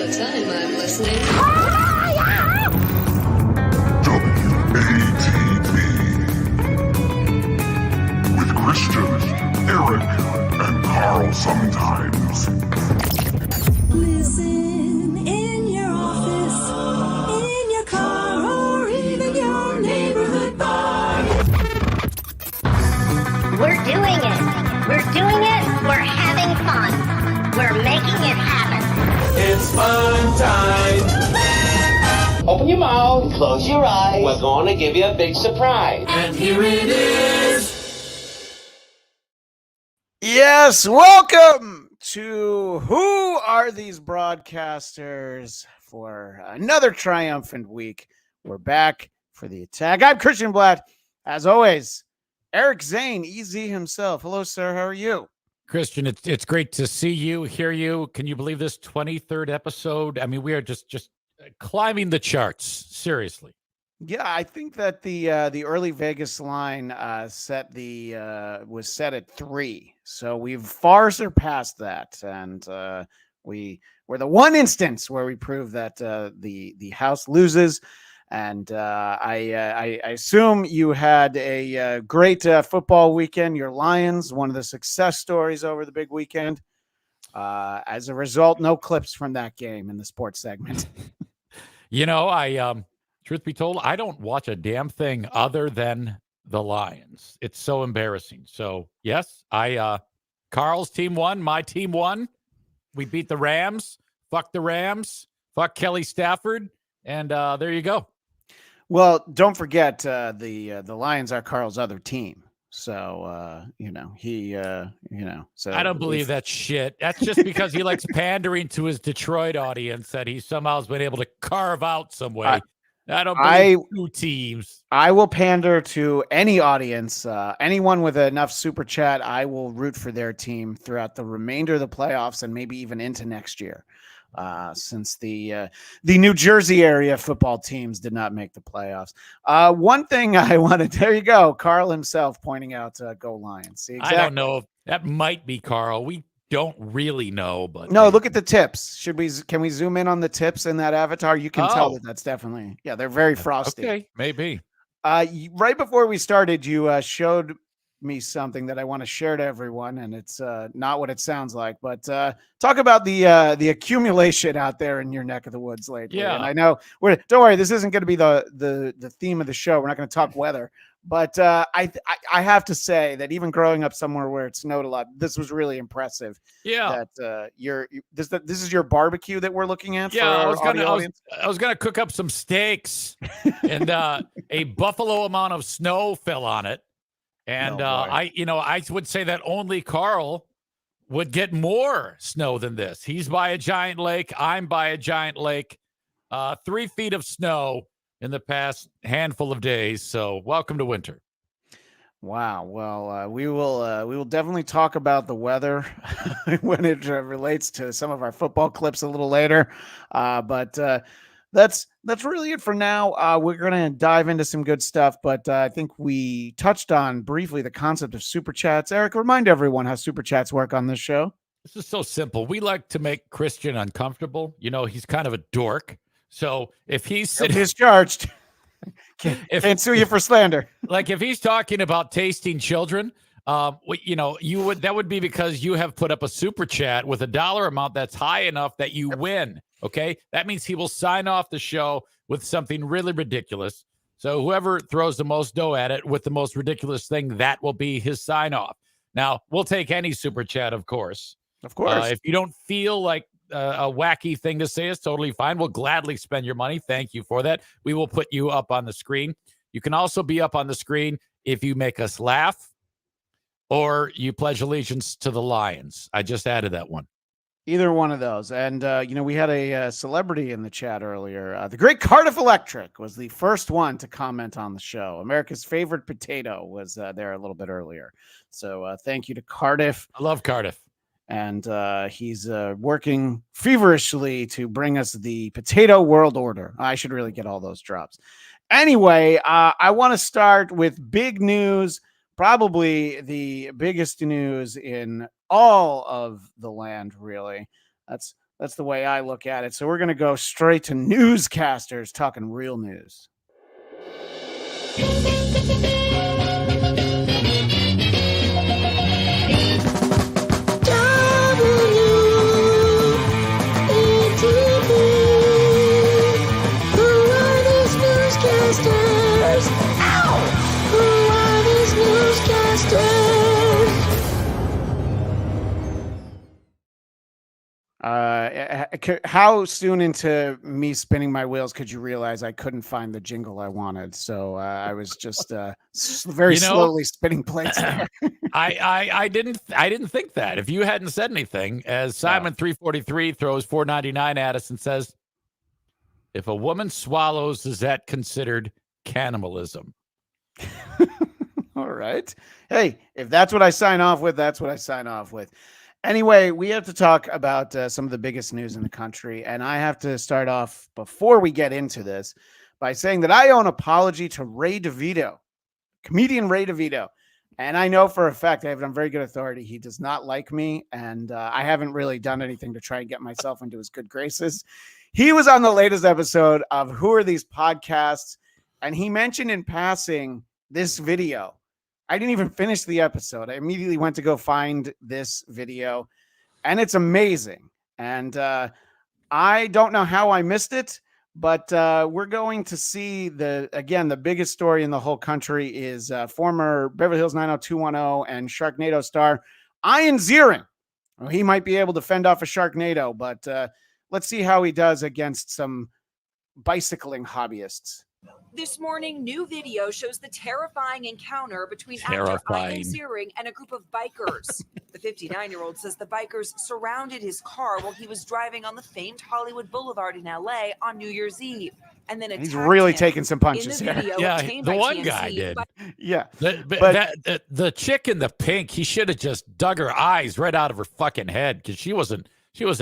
the time I'm listening. WATB with Christian, Eric, and Carl sometimes. Listen in your office, in your car, or even your neighborhood bar. We're doing it. We're doing it. We're having fun. We're making it happen. It's fun time. Open your mouth, close your eyes. We're going to give you a big surprise. And here it is. Yes, welcome to Who Are These Broadcasters for another triumphant week. We're back for the attack. I'm Christian Bladt. As always, Eric Zane, EZ himself. Hello, sir. How are you? Christian, it's great to see you, hear you. Can you believe this 23rd episode? I mean, we are just climbing the charts. Seriously. Yeah, I think that the early Vegas line was set at 3, so we've far surpassed that, and we're the one instance where we prove that the house loses. And I assume you had a great football weekend. Your Lions, one of the success stories over the big weekend. As a result, no clips from that game in the sports segment. You know, truth be told, I don't watch a damn thing other than the Lions. It's so embarrassing. So, yes, Carl's team won. My team won. We beat the Rams. Fuck the Rams. Fuck Kelly Stafford. And there you go. Well, don't forget the Lions are Carl's other team. So, so I don't believe that shit. That's just because he likes pandering to his Detroit audience that he somehow has been able to carve out some way. I don't believe two teams. I will pander to any audience, anyone with enough super chat. I will root for their team throughout the remainder of the playoffs and maybe even into next year. Since the New Jersey area football teams did not make the playoffs. One thing I wanted, there you go, Carl himself pointing out, go Lions. See, exactly. I don't know. That might be Carl. We don't really know, but no, look at the tips. Can we zoom in on the tips in that avatar? You can tell that that's definitely, they're very frosty. Okay, maybe. Right before we started, you showed me something that I want to share to everyone, and it's not what it sounds like, but talk about the accumulation out there in your neck of the woods lately. Yeah. And I know don't worry, this isn't going to be the theme of the show. We're not going to talk weather, but I have to say that even growing up somewhere where it snowed a lot, this was really impressive. Yeah, that this is your barbecue that we're looking at. Yeah, for I was gonna cook up some steaks, and a buffalo amount of snow fell on it. And I would say that only Carl would get more snow than this. He's by a giant lake. I'm by a giant lake. 3 feet of snow in the past handful of days. So welcome to winter. Wow. Well, we will definitely talk about the weather when it relates to some of our football clips a little later. But that's really it for now. We're going to dive into some good stuff, but I think we touched on briefly the concept of super chats. Eric, remind everyone how super chats work on this show. This is so simple. We like to make Christian uncomfortable. You know, he's kind of a dork. So if he's sitting discharged, can't sue you for slander. Like if he's talking about tasting children, that would be because you have put up a super chat with a dollar amount that's high enough that you win. Okay, that means he will sign off the show with something really ridiculous. So whoever throws the most dough at it with the most ridiculous thing, that will be his sign off. Now, we'll take any super chat, of course. Of course. If you don't feel like a wacky thing to say is totally fine, we'll gladly spend your money. Thank you for that. We will put you up on the screen. You can also be up on the screen if you make us laugh or you pledge allegiance to the Lions. I just added that one. Either one of those. And, we had a celebrity in the chat earlier. The great Cardiff Electric was the first one to comment on the show. America's favorite potato was there a little bit earlier. So thank you to Cardiff. I love Cardiff. And he's working feverishly to bring us the potato world order. I should really get all those drops. Anyway, I want to start with big news, probably the biggest news in all of the land, really. That's That's the way I look at it. So we're going to go straight to newscasters talking real news. How soon into me spinning my wheels could you realize I couldn't find the jingle I wanted? So I was just very slowly spinning plates there. I didn't think that. If you hadn't said anything, as Simon 343 throws 499 at us and says, if a woman swallows, is that considered cannibalism? All right. Hey, if that's what I sign off with, that's what I sign off with. Anyway, we have to talk about some of the biggest news in the country. And I have to start off before we get into this by saying that I owe an apology to Ray DeVito, comedian Ray DeVito. And I know for a fact, I have it on very good authority, he does not like me. And I haven't really done anything to try and get myself into his good graces. He was on the latest episode of Who Are These Podcasts? And he mentioned in passing this video. I didn't even finish the episode. I immediately went to go find this video, and it's amazing. And I don't know how I missed it, but we're going to see the biggest story in the whole country is former Beverly Hills 90210 and Sharknado star Ian Ziering. Well, he might be able to fend off a Sharknado, but let's see how he does against some bicycling hobbyists. This morning, new video shows the terrifying encounter between actor Ian Ziering and a group of bikers. The 59-year-old says the bikers surrounded his car while he was driving on the famed Hollywood Boulevard in L.A. on New Year's Eve. And then he's really taking some punches here. Yeah, the one guy did. Yeah. The chick in the pink, he should have just dug her eyes right out of her fucking head because she wasn't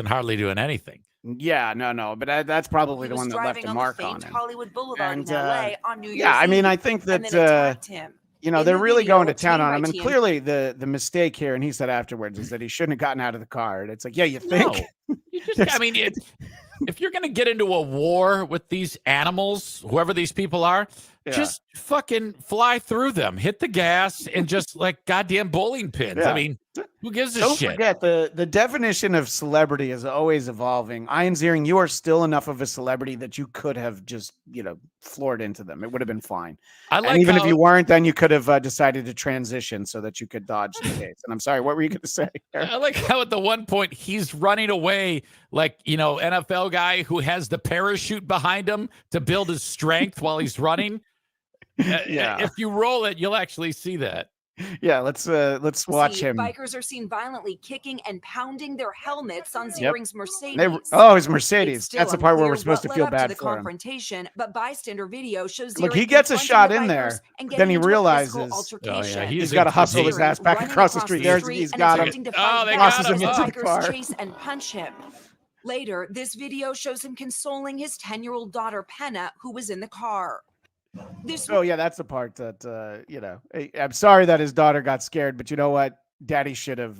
hardly doing anything. Yeah, no, but that's probably the one that left a mark on him. Hollywood Boulevard in LA on New Year's yeah, I mean, I think that they're really going to town on him, and TM. clearly the mistake here, and he said afterwards, is that he shouldn't have gotten out of the car. And it's like, yeah, you think? No. I mean, if you're going to get into a war with these animals, whoever these people are, just fucking fly through them, hit the gas, and just like goddamn bowling pins. Yeah. I mean, who gives a Don't shit? forget, the definition of celebrity is always evolving. Ian Ziering, you are still enough of a celebrity that you could have just, floored into them. It would have been fine. And even if you weren't, then you could have decided to transition so that you could dodge the case. And I'm sorry, what were you going to say? I like how at the one point he's running away like, NFL guy who has the parachute behind him to build his strength while he's running. If you roll it, you'll actually see that. Yeah, let's watch him. Bikers are seen violently kicking and pounding their helmets on Ziering's Mercedes. His Mercedes. That's the part where we're supposed to feel bad the for him. confrontation, but bystander video shows Look, Ziering he gets a shot confronting in the there, bikers and then getting he into a realizes, physical altercation. he's got to hustle his ass back Running across the street. There's he's got him. attempting to Oh, fight they back got as him. the Oh. bikers chase and punch him. Later, this video shows him consoling his 10-year-old daughter Penna, who was in the car. That's the part that I'm sorry that his daughter got scared, but you know what? Daddy should have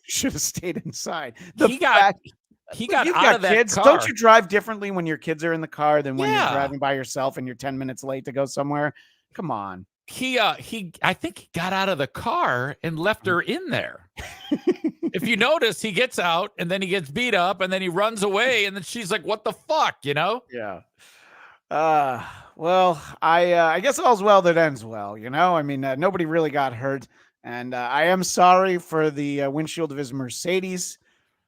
stayed inside. He got out of that kids. car. Don't you drive differently when your kids are in the car than when you're driving by yourself and you're 10 minutes late to go somewhere? Come on. I think he got out of the car and left her in there. If you notice, he gets out and then he gets beat up and then he runs away and then she's like, "What the fuck?" Yeah. Well, I guess all's well that ends well. I mean, nobody really got hurt, and I am sorry for the windshield of his Mercedes.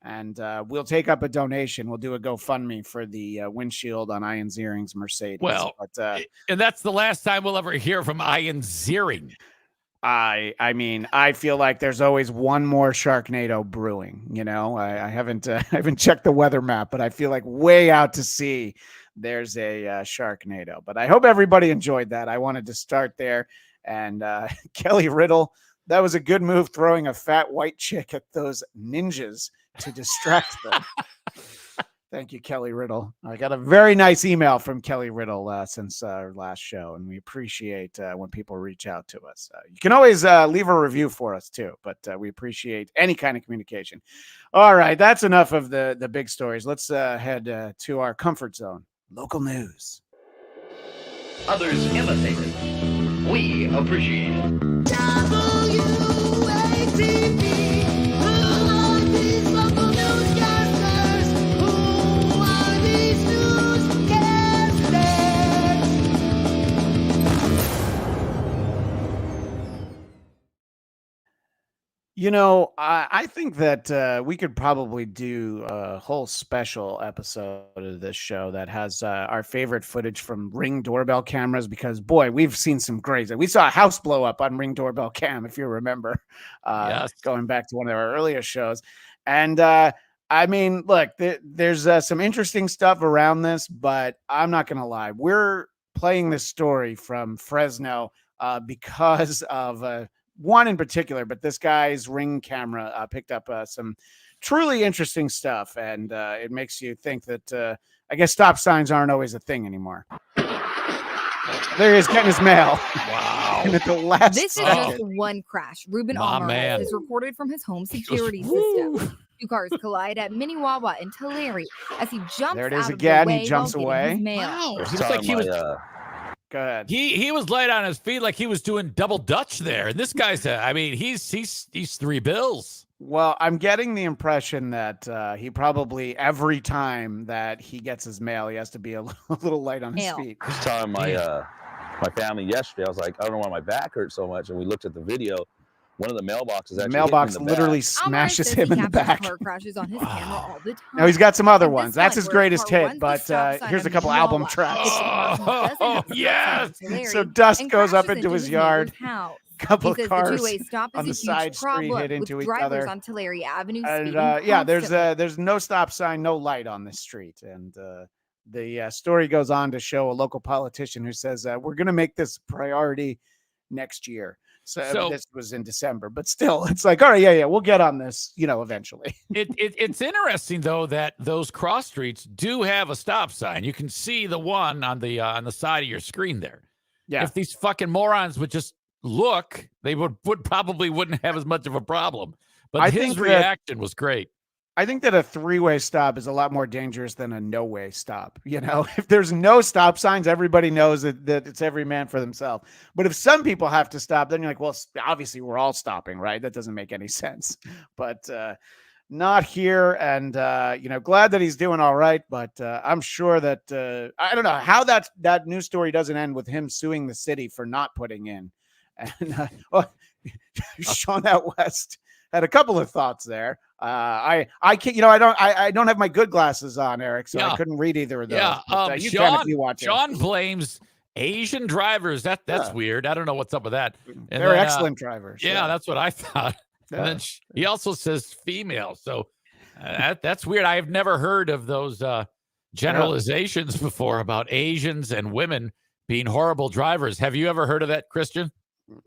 And we'll take up a donation. We'll do a GoFundMe for the windshield on Ian Ziering's Mercedes. Well, and that's the last time we'll ever hear from Ian Ziering. I mean, I feel like there's always one more Sharknado brewing. I haven't checked the weather map, but I feel like way out to sea there's a Sharknado. But I hope everybody enjoyed that. I wanted to start there. And Kelly Riddle, that was a good move, throwing a fat white chick at those ninjas to distract them. Thank you, Kelly Riddle. I got a very nice email from Kelly Riddle since our last show, and we appreciate when people reach out to us. You can always leave a review for us too, but we appreciate any kind of communication. All right, that's enough of the big stories. Let's head to our comfort zone. Local news. Others imitate it. We appreciate it. You know, I think that we could probably do a whole special episode of this show that has our favorite footage from Ring doorbell cameras, because, boy, we've seen some great. We saw a house blow up on Ring doorbell cam, if you remember, Yes. going back to one of our earlier shows. And I mean, look, there's some interesting stuff around this, but I'm not going to lie. We're playing this story from Fresno because of one in particular, but this guy's Ring camera picked up some truly interesting stuff, and it makes you think that I guess stop signs aren't always a thing anymore. There he is getting his mail. Wow. And at the last This is second. just one crash. Ruben My Alvarez man. is reported from his home security system. Two cars collide at Mini Wawa in Tulare as he jumps There it is out again. of the way He jumps while getting away. his mail. He was like he was. Go ahead. He was laid on his feet like he was doing double dutch there. And this guy's, I mean, he's $3 Well, I'm getting the impression that he probably, every time that he gets his mail, he has to be a little light on his Mail. feet. I was telling my family yesterday, I was like, I don't know why my back hurts so much. And we looked at the video. One of the mailboxes The actually mailbox hit him in the literally back. smashes says him he in the captures back. car crashes on his camera all the time. No, he's got some other And ones. this That's one his where greatest car hit. runs the But stop sign here's a at couple Mini album Wawa. tracks. Oh, yes. So dust and goes up crashes into his neighbor's yard. house. Couple He says cars the two-way stop on is the a side huge street problem hit with into each drivers other. on Tulare Avenue And speeding yeah, constantly. there's no stop sign, no light on this street. And the story goes on to show a local politician who says we're going to make this a priority next year. So this was in December, but still, it's like, all right, yeah, we'll get on this, eventually. It's interesting though that those cross streets do have a stop sign. You can see the one on the side of your screen there. Yeah. If these fucking morons would just look, they would probably wouldn't have as much of a problem. But I his think that- reaction was great. I think that a three-way stop is a lot more dangerous than a no-way stop. If there's no stop signs, everybody knows that it's every man for themselves. But if some people have to stop, then you're like, well, obviously we're all stopping, right? That doesn't make any sense. But not here. And, glad that he's doing all right. But I'm sure that I don't know how that news story doesn't end with him suing the city for not putting in. And Sean out west had a couple of thoughts there. I can't, I don't have my good glasses on, Eric, so I couldn't read either of those. Yeah, But, you can if you want to. Sean blames Asian drivers. That's weird. I don't know what's up with that. And They're excellent drivers. Yeah, that's what I thought. Yeah. And then he also says female. So that's weird. I have never heard of those generalizations before about Asians and women being horrible drivers. Have you ever heard of that, Christian?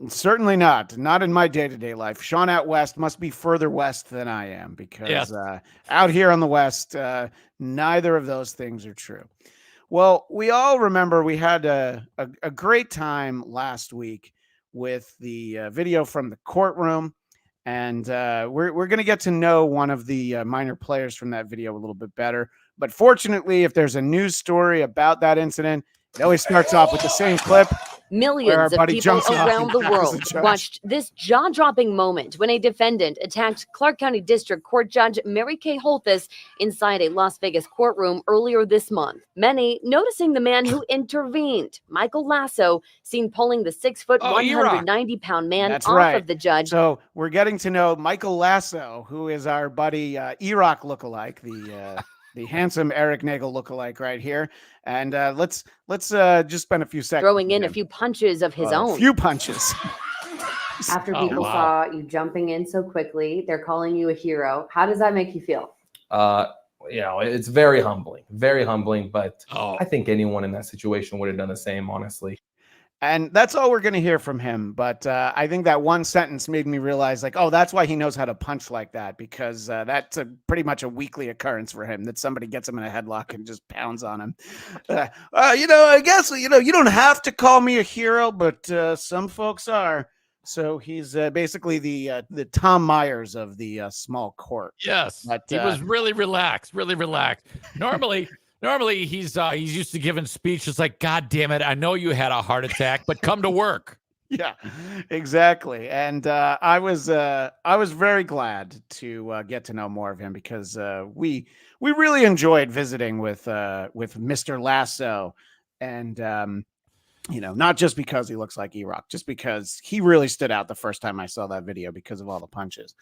Certainly not. Not in my day-to-day life. Sean out west must be further west than I am, because out here on the west, neither of those things are true. Well, we all remember we had a great time last week with the video from the courtroom, and we're going to get to know one of the minor players from that video a little bit better. But fortunately, if there's a news story about that incident, it always starts off with the same clip. Millions of people around the world judge. watched this jaw-dropping moment when a defendant attacked Clark County District Court Judge Mary Kay Holthus inside a Las Vegas courtroom earlier this month. Many noticing the man who intervened, Michael Lasso, seen pulling the 6-foot, 190-pound man That's off right. of the judge. So we're getting to know Michael Lasso, who is our buddy E-Rock lookalike, the handsome Eric Nagel lookalike right here. And let's just spend a few seconds throwing in a few punches of his own. A few punches. After people saw you jumping in so quickly, they're calling you a hero. How does that make you feel? It's very humbling, but I think anyone in that situation would have done the same, honestly. And that's all we're going to hear from him. But I think that one sentence made me realize, like, oh, that's why he knows how to punch like that, because that's pretty much a weekly occurrence for him, that somebody gets him in a headlock and just pounds on him. I guess, you don't have to call me a hero, but some folks are. So he's basically the Tom Myers of the small court. Yes, but, he was really relaxed. Normally, he's used to giving speeches like, "God damn it, I know you had a heart attack, but come to work." Yeah, exactly. And I was very glad to get to know more of him, because we really enjoyed visiting with Mr. Lasso, and not just because he looks like E-Rock, just because he really stood out the first time I saw that video because of all the punches.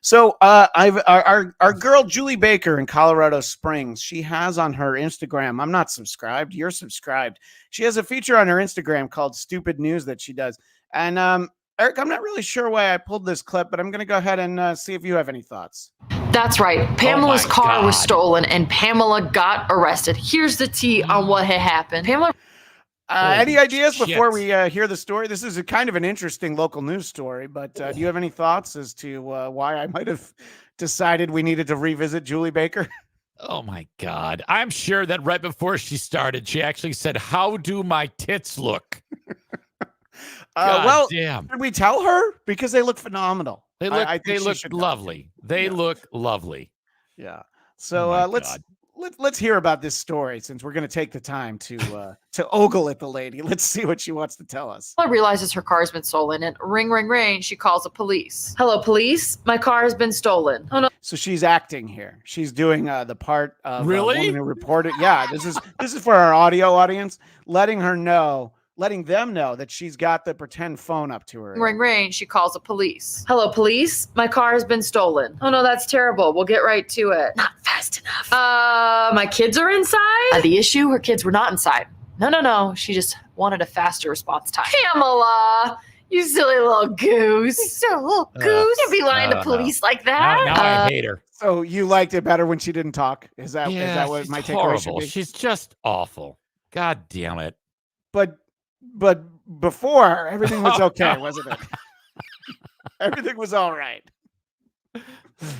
So our girl Julie Baker in Colorado Springs, she has on her Instagram, I'm not subscribed, you're subscribed. She has a feature on her Instagram called Stupid News that she does. And Eric, I'm not really sure why I pulled this clip, but I'm going to go ahead and see if you have any thoughts. That's right. Pamela's car was stolen and Pamela got arrested. Here's the tea on what had happened. Pamela. Any ideas before we hear the story? This is a kind of an interesting local news story, but do you have any thoughts as to why I might have decided we needed to revisit Julie Baker? Oh my God. I'm sure that right before she started, she actually said, "How do my tits look?" Well, damn. Did we tell her? Because they look phenomenal. They look lovely. They look lovely. Yeah. So let's hear about this story, since we're going to take the time to ogle at the lady. Let's see what she wants to tell us. Pamela realizes her car has been stolen and ring, ring, ring. She calls the police. "Hello, police. My car has been stolen." Oh no. So she's acting here. She's doing the part of really woman who reported. Yeah, this is for our audio audience, letting them know that she's got the pretend phone up to her. Ring, ring. She calls the police. "Hello, police. My car has been stolen." "Oh no, that's terrible. We'll get right to it." "Not fast enough." My kids are inside?" The issue, her kids were not inside. No. She just wanted a faster response time. "Pamela, you silly little goose." "Silly little goose? You'd be lying to police like that?" Now I hate her. So you liked it better when she didn't talk? Is that what my takeaway should be? She's just awful. God damn it. But before, everything was okay, wasn't it? Everything was all right.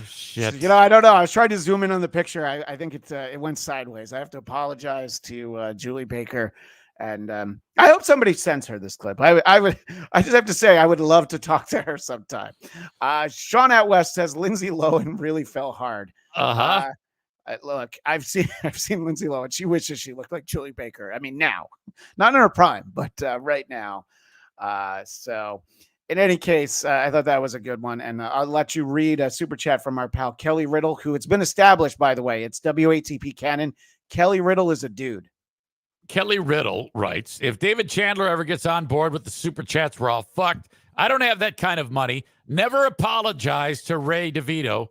Shit. So, I don't know. I was trying to zoom in on the picture. I think it went sideways. I have to apologize to Julie Baker, and I hope somebody sends her this clip. I just have to say, I would love to talk to her sometime. Sean Out West says Lindsay Lohan really fell hard. Look, I've seen Lindsay Lohan. She wishes she looked like Julie Baker. I mean, now, not in her prime, but right now. So in any case, I thought that was a good one. And I'll let you read a super chat from our pal Kelly Riddle, who it's been established, by the way, it's WATP canon. Kelly Riddle is a dude. Kelly Riddle writes, "If David Chandler ever gets on board with the super chats, we're all fucked. I don't have that kind of money. Never apologize to Ray DeVito."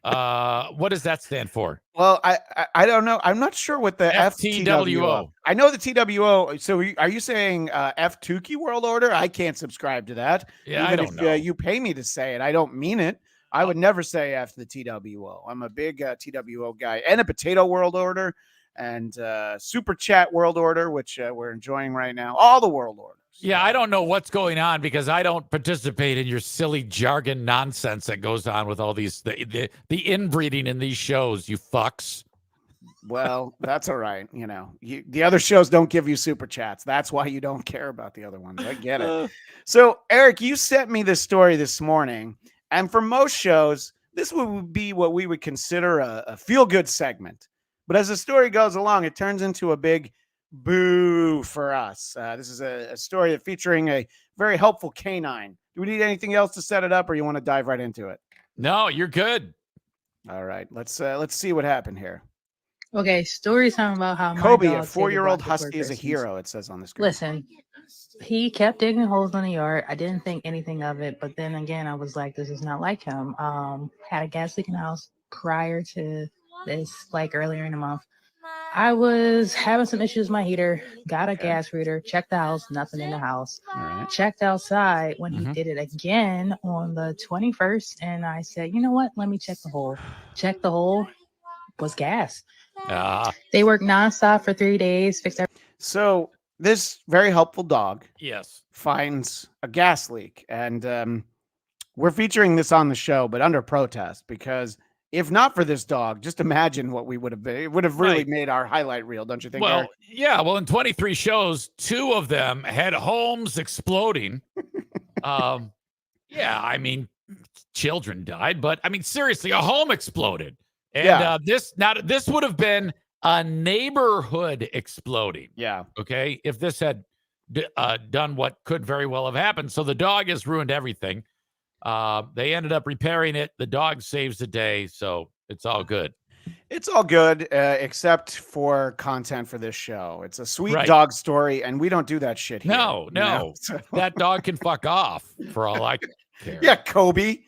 What does that stand for? Well, I don't know. I'm not sure what the FTWO. I know the TWO. So are you saying F Tukey World Order? I can't subscribe to that. Yeah, even I don't know. You pay me to say it. I don't mean it. I would never say F the TWO. I'm a big TWO guy, and a Potato World Order, and Super Chat World Order, which we're enjoying right now. All the world orders. Yeah, I don't know what's going on because I don't participate in your silly jargon nonsense that goes on with all these the inbreeding in these shows, you fucks. Well, that's all right. The other shows don't give you super chats. That's why you don't care about the other ones. I get it. So, Eric, you sent me this story this morning, and for most shows, this would be what we would consider a feel-good segment. But as the story goes along, it turns into a big boo for us. This is a story featuring a very helpful canine. Do we need anything else to set it up, or you want to dive right into it? No, you're good. All right, let's see what happened here. Okay, story time about how Kobe, my a dog 4-year-old saved husky, is a Christmas. hero. It says on the screen. Listen, he kept digging holes in the yard. I didn't think anything of it, but then again, I was like, this is not like him. Had a gas leak in the house prior to this, like earlier in the month. I was having some issues with my heater, got a gas reader, checked the house, nothing in the house. Right. Checked outside when he did it again on the 21st, and I said, you know what? Let me check the hole. Checked the hole, was gas. They worked nonstop for 3 days, fixed everything. So this very helpful dog Yes. finds a gas leak. And we're featuring this on the show, but under protest, because if not for this dog, just imagine what we would have been. It would have really made our highlight reel, don't you think, Well, Eric? yeah. Well, in 23 shows, 2 of them had homes exploding. Yeah, I mean, children died, but I mean, seriously, a home exploded. And this would have been a neighborhood exploding. Yeah. Okay. If this had done what could very well have happened. So the dog has ruined everything. They ended up repairing it. The dog saves the day. So it's all good. It's all good, except for content for this show. It's a sweet Right. dog story, and we don't do that shit here. No, you know? no. That dog can fuck off for all I care. Yeah, Kobe.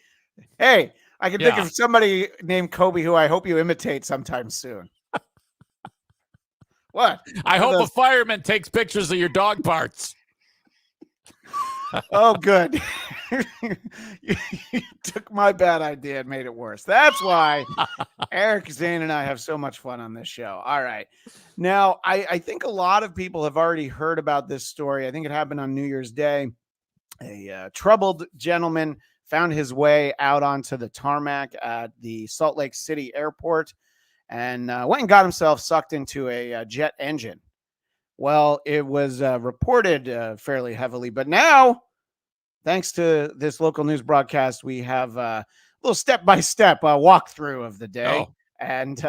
Hey, I can think Yeah. of somebody named Kobe who I hope you imitate sometime soon. What? I One of hope those- a fireman takes pictures of your dog parts. Oh, good. You took my bad idea and made it worse. That's why Eric, Zane, and I have so much fun on this show. All right. Now, I think a lot of people have already heard about this story. I think it happened on New Year's Day. A troubled gentleman found his way out onto the tarmac at the Salt Lake City airport and went and got himself sucked into a jet engine. Well, it was reported fairly heavily, but now, thanks to this local news broadcast, we have a little step-by-step walkthrough of the day. Oh. And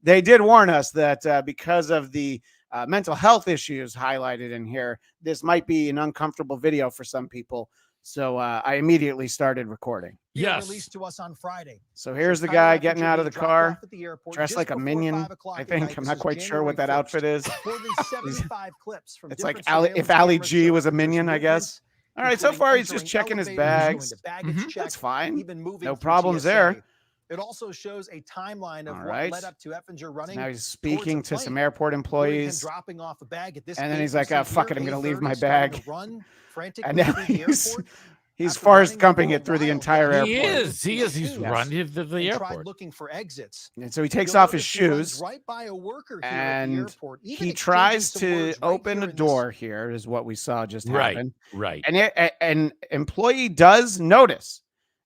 they did warn us that because of the mental health issues highlighted in here, this might be an uncomfortable video for some people. So I immediately started recording. Yes. Released to us on Friday. So here's the Tyler guy Etheridge getting will out of be the dropped car, off at the airport dressed just like a before minion. 5 o'clock I at think night. I'm This not is quite sure what that January outfit is. 1st. More than 75 clips from It's like different if surveillance Ali cameras G show was a Etheridge's minion, I guess. movements, All right, so including far he's just entering checking his elevators, going bags. to baggage check, That's fine. even moving No through problems TSA. there. It also shows a timeline of All what right. led up to Effinger running. Now he's towards speaking a to plane, some airport including him employees. dropping off a bag at this And then gate he's we like, see "Ah, fuck here, it, I'm gonna leave my 8:30, starting bag." to run frantically And now through the airport. he's After Forrest running Gumping for a it through the while, entire He airport. is. He is. He's Yes. running to the and tried airport. looking for exits. And so he takes You'll off his notice he runs shoes right by a worker here at the and airport, even he exchanging tries some to words right open here a in this- door here is what we saw just Right. happen. Right. And an employee does notice.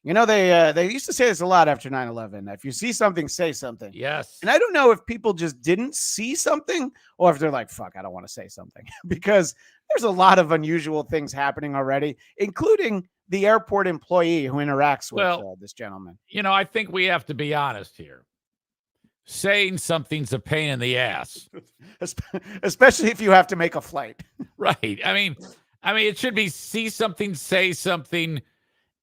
You know, they used to say this a lot after 9/11. If you see something, say something. Yes. And I don't know if people just didn't see something or if they're like, fuck, I don't want to say something. Because there's a lot of unusual things happening already, including the airport employee who interacts with this gentleman. You know, I think we have to be honest here. Saying something's a pain in the ass. Especially if you have to make a flight. Right. I mean, it should be see something, say something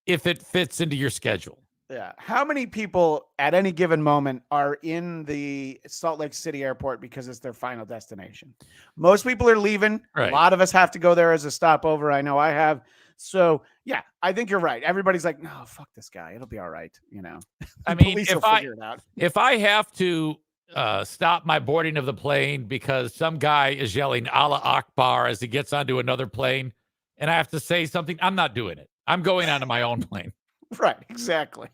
if it fits into your schedule. Yeah. How many people at any given moment are in the Salt Lake City airport because it's their final destination? Most people are leaving. Right. A lot of us have to go there as a stopover. I know I have. So, yeah, I think you're right. Everybody's like, no, fuck this guy. It'll be all right. You know, I mean, Police will figure it out. if I have to stop my boarding of the plane because some guy is yelling Allah Akbar as he gets onto another plane and I have to say something, I'm not doing it. I'm going onto my own plane. Right, exactly.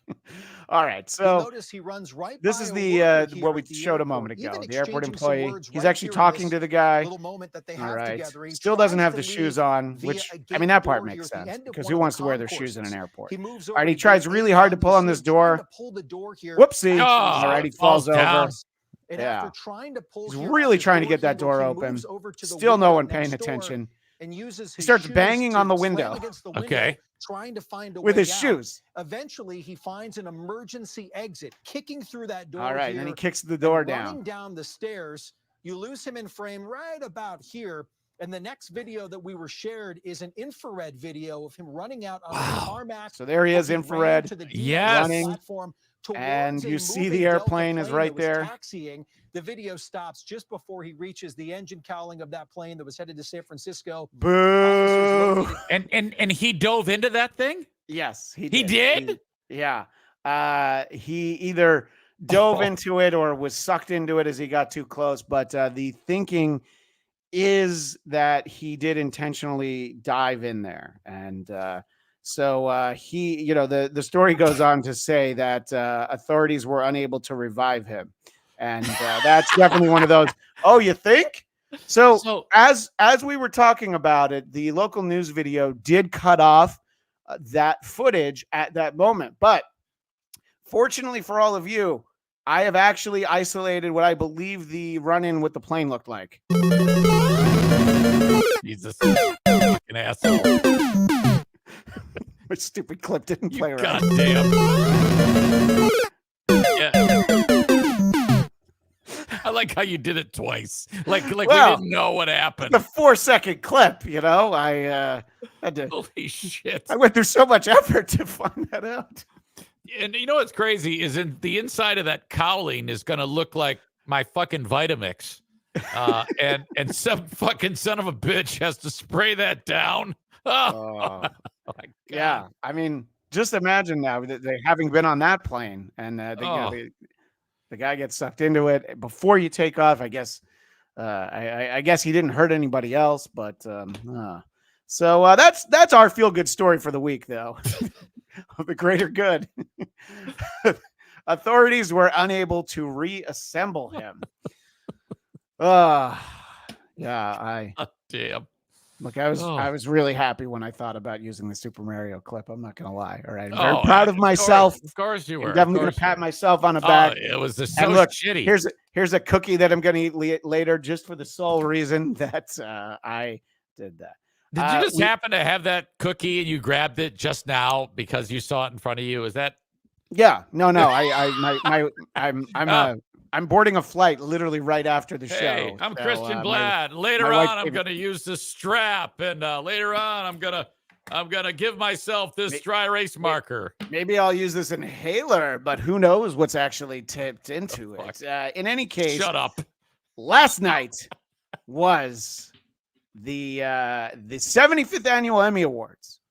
All right, You'll so notice he runs right this by is a the worker here what we at the showed a airport, moment ago. even The airport exchanging some employee. words He's right actually here in talking this to the guy. little moment that they All have right, together. He still doesn't tries have to the shoes leave on, via which a I gate mean that door part here makes at the sense end of because one who of wants the to wear their shoes in an concourses. airport? He moves All over right, he to tries gate really 8 hard to down pull the on this street, trying door. to pull the door here. Whoopsie! Oh, Already falls down. over. And Yeah. after trying to pull He's here really out the trying to get that handle, door he open. moves over to the Still no window one paying next door attention. and uses He his starts shoes banging to on the slam window. against the window, Okay. trying to find a With way his out. shoes. Eventually, he finds an emergency exit, kicking through that door. All right, here, and then he kicks the door and running down. down the stairs. You lose him in frame right about here. And the next video that we were shared is an infrared video of him running out on the tarmac. So there he is, as ran infrared, to the Yes. running, platform towards and a you see moving the Delta airplane is plane right that was there. Taxiing. The video stops just before he reaches the engine cowling of that plane that was headed to San Francisco. Boo! And he dove into that thing? Yes, he He did? Yeah. He either dove Oh. into it or was sucked into it as he got too close. But the thinking is that he did intentionally dive in there. And so he, you know, the story goes on to say that authorities were unable to revive him. And that's definitely one of those, oh, you think? So as we were talking about it, the local news video did cut off that footage at that moment. But fortunately for all of you, I have actually isolated what I believe the run-in with the plane looked like. Jesus, fucking asshole. My stupid clip didn't play right. Goddamn. Yeah. I like how you did it twice. Like we didn't know what happened. The 4-second clip, you know, I had to. Holy shit! I went through so much effort to find that out. And you know what's crazy is the inside of that cowling is going to look like my fucking Vitamix, and some fucking son of a bitch has to spray that down. Oh my God. Yeah, I mean, just imagine now that they having been on that plane and the guy gets sucked into it before you take off. I guess I guess he didn't hurt anybody else, but so that's our feel good story for the week, though. Of the greater good. Authorities were unable to reassemble him. Damn. Look, I was really happy when I thought about using the Super Mario clip. I'm not gonna lie. All right, I'm very proud of myself. Of course you were. I'm definitely gonna pat myself on the back. It was just and so look, shitty. Here's a cookie that I'm gonna eat later, just for the sole reason that I did that. Did you just happen to have that cookie and you grabbed it just now because you saw it in front of you? Is that? Yeah. No. I'm boarding a flight literally right after the show. I'm Christian Bladt. Later on, I'm going to use this strap, and later on, I'm gonna give myself this dry erase marker. Maybe I'll use this inhaler, but who knows what's actually tipped into it. In any case, shut up. Last night was the 75th annual Emmy Awards,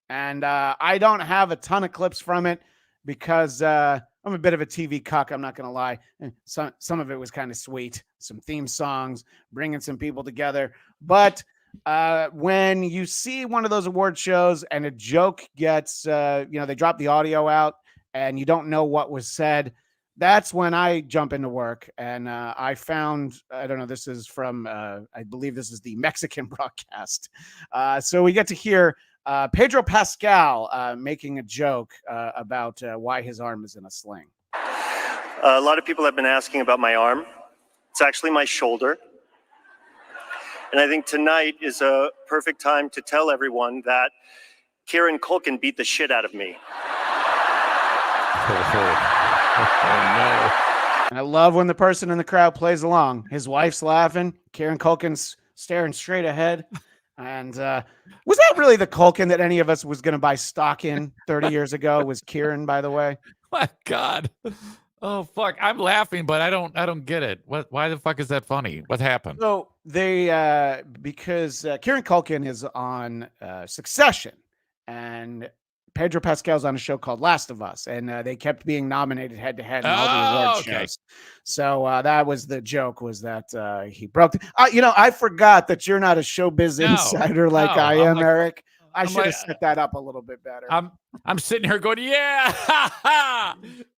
and I don't have a ton of clips from it because I'm a bit of a TV cuck, I'm not going to lie. And some of it was kind of sweet, some theme songs, bringing some people together. But when you see one of those award shows and a joke gets, they drop the audio out and you don't know what was said, that's when I jump into work. And I found, I don't know, this is from, I believe this is the Mexican broadcast. So we get to hear Pedro Pascal making a joke about why his arm is in a sling. A lot of people have been asking about my arm. It's actually my shoulder. And I think tonight is a perfect time to tell everyone that Kieran Culkin beat the shit out of me. And I love when the person in the crowd plays along. His wife's laughing. Kieran Culkin's staring straight ahead. And was that really the Culkin that any of us was going to buy stock in 30 years ago? Was Kieran, by the way? My God. Oh, fuck. I'm laughing, but I don't get it. Why the fuck is that funny? What happened? So they, because Kieran Culkin is on Succession and Pedro Pascal's on a show called Last of Us, and they kept being nominated head to head in all the award shows. So that was the joke, was that he broke. I forgot that you're not a showbiz insider like I am, Eric. I should have set that up a little bit better. I'm sitting here going, yeah,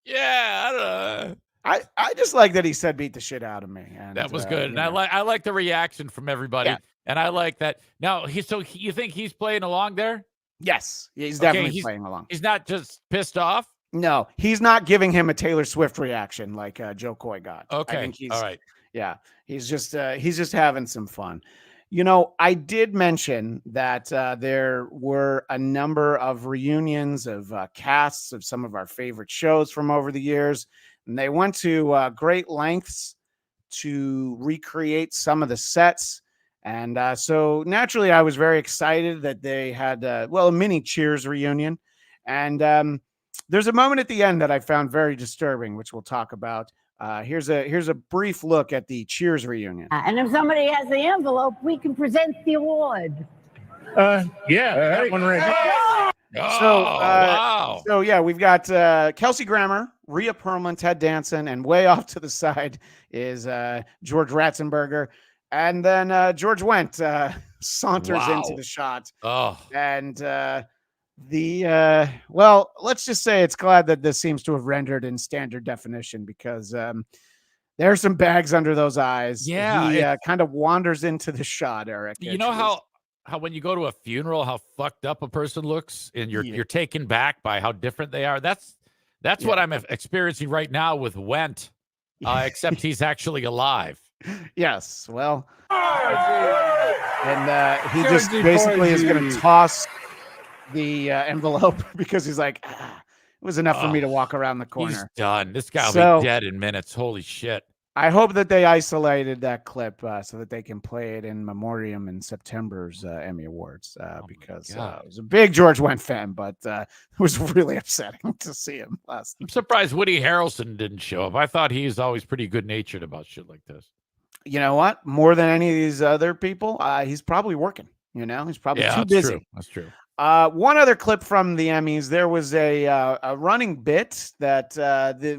yeah. I just like that he said beat the shit out of me. And that was good. And I like the reaction from everybody. Yeah. And I like that. Now, so you think he's playing along there? Yes, he's definitely playing along. He's not just pissed off? No, he's not giving him a Taylor Swift reaction like Joe Coy got. Okay, I think he's, all right. Yeah, he's just having some fun. I did mention that there were a number of reunions of casts of some of our favorite shows from over the years, and they went to great lengths to recreate some of the sets. And so naturally, I was very excited that they had, a mini Cheers reunion. And there's a moment at the end that I found very disturbing, which we'll talk about. Here's a brief look at the Cheers reunion. And if somebody has the envelope, we can present the award. That one right there. So yeah, we've got Kelsey Grammer, Rhea Perlman, Ted Danson, and way off to the side is George Ratzenberger. And then George Wendt saunters into the shot. Oh. And let's just say it's glad that this seems to have rendered in standard definition, because There's some bags under those eyes. Yeah, He kind of wanders into the shot, Eric. You know how when you go to a funeral, how fucked up a person looks, and you're taken back by how different they are. That's what I'm experiencing right now with Went, except he's actually alive. Yes, well, and he just basically is going to toss the envelope because he's like, it was enough for me to walk around the corner. He's done. This guy will be dead in minutes. Holy shit. I hope that they isolated that clip so that they can play it in memoriam in September's Emmy Awards because I was a big George Wendt fan, but it was really upsetting to see him last night. I'm surprised Woody Harrelson didn't show up. I thought he's always pretty good-natured about shit like this. You know what? More than any of these other people, he's probably working. He's probably too busy. True. That's true. One other clip from the Emmys. There was a running bit that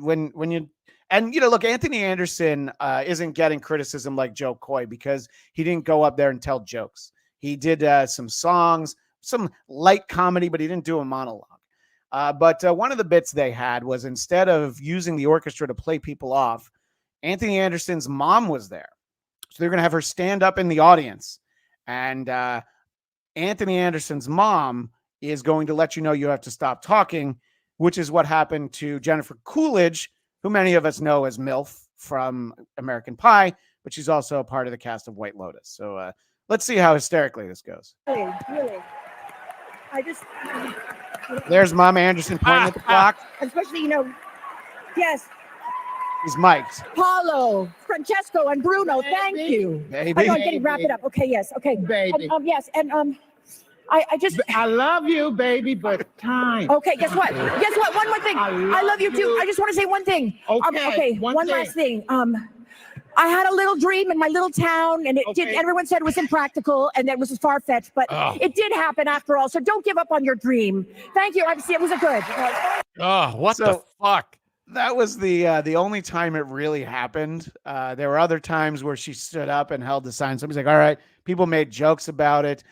when you look, Anthony Anderson isn't getting criticism like Joe Coy because he didn't go up there and tell jokes. He did some songs, some light comedy, but he didn't do a monologue. But one of the bits they had was instead of using the orchestra to play people off, Anthony Anderson's mom was there. So they're going to have her stand up in the audience. And Anthony Anderson's mom is going to let you know you have to stop talking, which is what happened to Jennifer Coolidge, who many of us know as MILF from American Pie, but she's also a part of the cast of White Lotus. So let's see how hysterically this goes. Really. I just... There's Mom Anderson pointing at the clock. Especially, yes. He's mic'd. Paulo, Francesco, and Bruno, thank you. Baby. I know I'm getting wrap it up. Okay, yes, okay. Baby. Yes, and I just... I love you, baby, but time. Okay, guess what? One more thing. I love you too. I just want to say one thing. Okay, one last thing. I had a little dream in my little town, and it did. Everyone said it was impractical and that it was far-fetched, but it did happen after all. So don't give up on your dream. Thank you. It was a good. What the fuck? That was the only time it really happened. There were other times where she stood up and held the sign. Somebody's like, all right, people made jokes about it.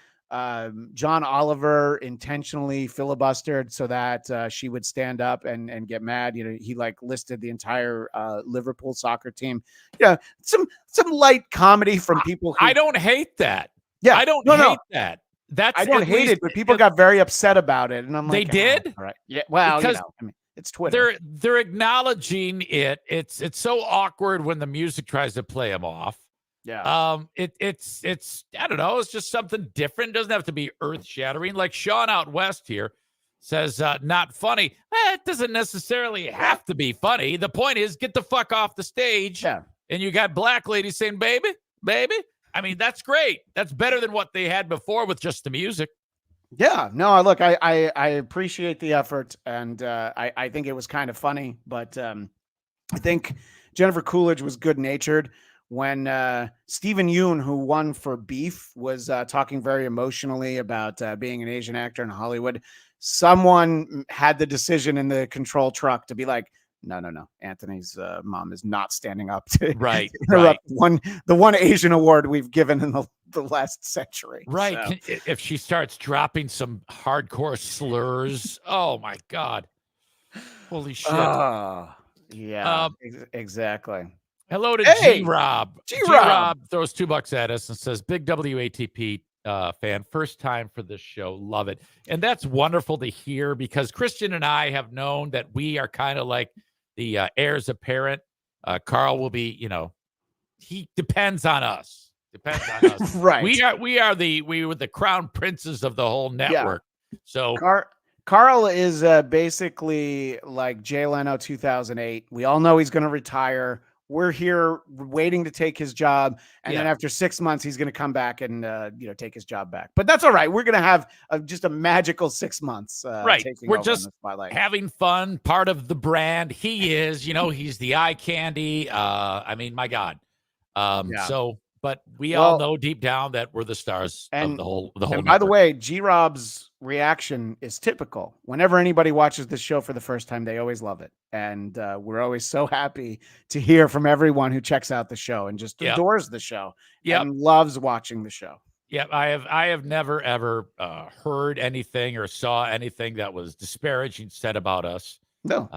John Oliver intentionally filibustered so that she would stand up and get mad. He listed the entire Liverpool soccer team. Some light comedy from people. I don't hate that. Yeah, I don't hate that. I don't hate it, but people got very upset about it, and I'm like, they did. All right, yeah. Well, because it's Twitter. They're acknowledging it. It's so awkward when the music tries to play them off. Yeah. It's I don't know. It's just something different. It doesn't have to be earth shattering. Like Sean out west here says, not funny. It doesn't necessarily have to be funny. The point is, get the fuck off the stage. Yeah. And you got black ladies saying, baby. I mean, that's great. That's better than what they had before with just the music. Yeah, no, look, I appreciate the effort, and I think it was kind of funny, but I think Jennifer Coolidge was good-natured. When Stephen Yeun, who won for Beef, was talking very emotionally about being an Asian actor in Hollywood, someone had the decision in the control truck to be like, no. Anthony's mom is not standing up to interrupt the one Asian award we've given in the last century. Right. So. If she starts dropping some hardcore slurs, oh my God. Holy shit. Yeah, exactly. Hello to G-Rob. G-Rob throws $2 at us and says, big WATP fan, first time for this show. Love it. And that's wonderful to hear because Christian and I have known that we are kind of like the heirs apparent. Carl will be, he depends on us. Right. We were the crown princes of the whole network. Yeah. So Carl is basically like Jay Leno 2008. We all know he's going to retire. We're here waiting to take his job. And then after 6 months, he's going to come back and, take his job back. But that's all right. We're going to have just a magical 6 months. Right. We're just having fun. Part of the brand. He is, he's the eye candy. I mean, my God. But we all know deep down that we're the stars of the whole. And by the way, G-Rob's reaction is typical. Whenever anybody watches the show for the first time, they always love it, and we're always so happy to hear from everyone who checks out the show and just adores the show and loves watching the show. Yeah, I have never ever heard anything or saw anything that was disparaging said about us. No.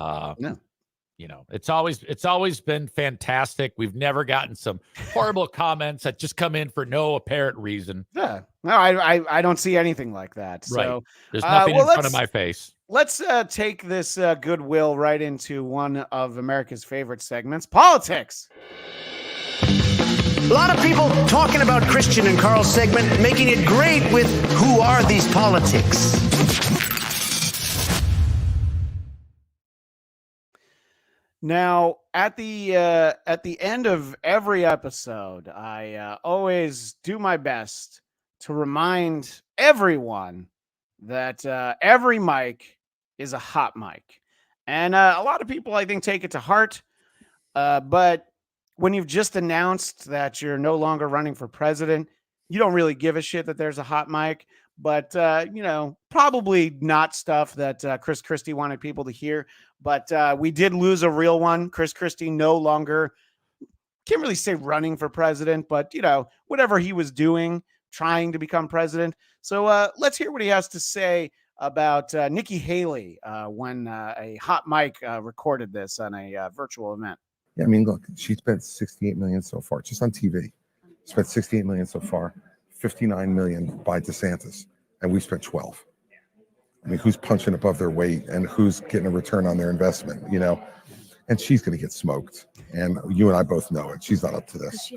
it's always been fantastic. We've never gotten some horrible comments that just come in for no apparent reason. Yeah. No, I don't see anything like that. Right. So There's nothing in front of my face. Let's take this goodwill right into one of America's favorite segments, politics. A lot of people talking about Christian and Carl's segment, making it great with who are these politics? Now, at the end of every episode, I always do my best to remind everyone that every mic is a hot mic. And a lot of people, I think, take it to heart. But when you've just announced that you're no longer running for president, you don't really give a shit that there's a hot mic. But, probably not stuff that Chris Christie wanted people to hear. But we did lose a real one. Chris Christie no longer, can't really say running for president, but, whatever he was doing, trying to become president. So let's hear what he has to say about Nikki Haley when a hot mic recorded this on a virtual event. Yeah, I mean, look, she spent $68 million so far, just on TV. Spent $68 million so far, $59 million by DeSantis, and we spent 12. I mean, who's punching above their weight and who's getting a return on their investment, And she's going to get smoked, and you and I both know it. She's not up to this.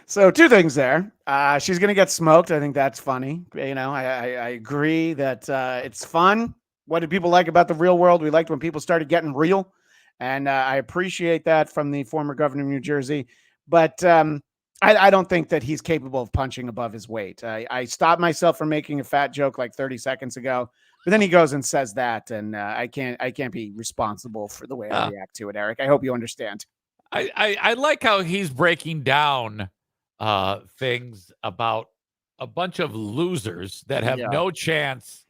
So 2 things there. She's going to get smoked. I think that's funny. I agree that it's fun. What did people like about the real world? We liked when people started getting real. And I appreciate that from the former governor of New Jersey. But I don't think that he's capable of punching above his weight. I stopped myself from making a fat joke like 30 seconds ago. But then he goes and says that. And I can't be responsible for the way I react to it, Eric. I hope you understand. I like how he's breaking down things about a bunch of losers that have no chance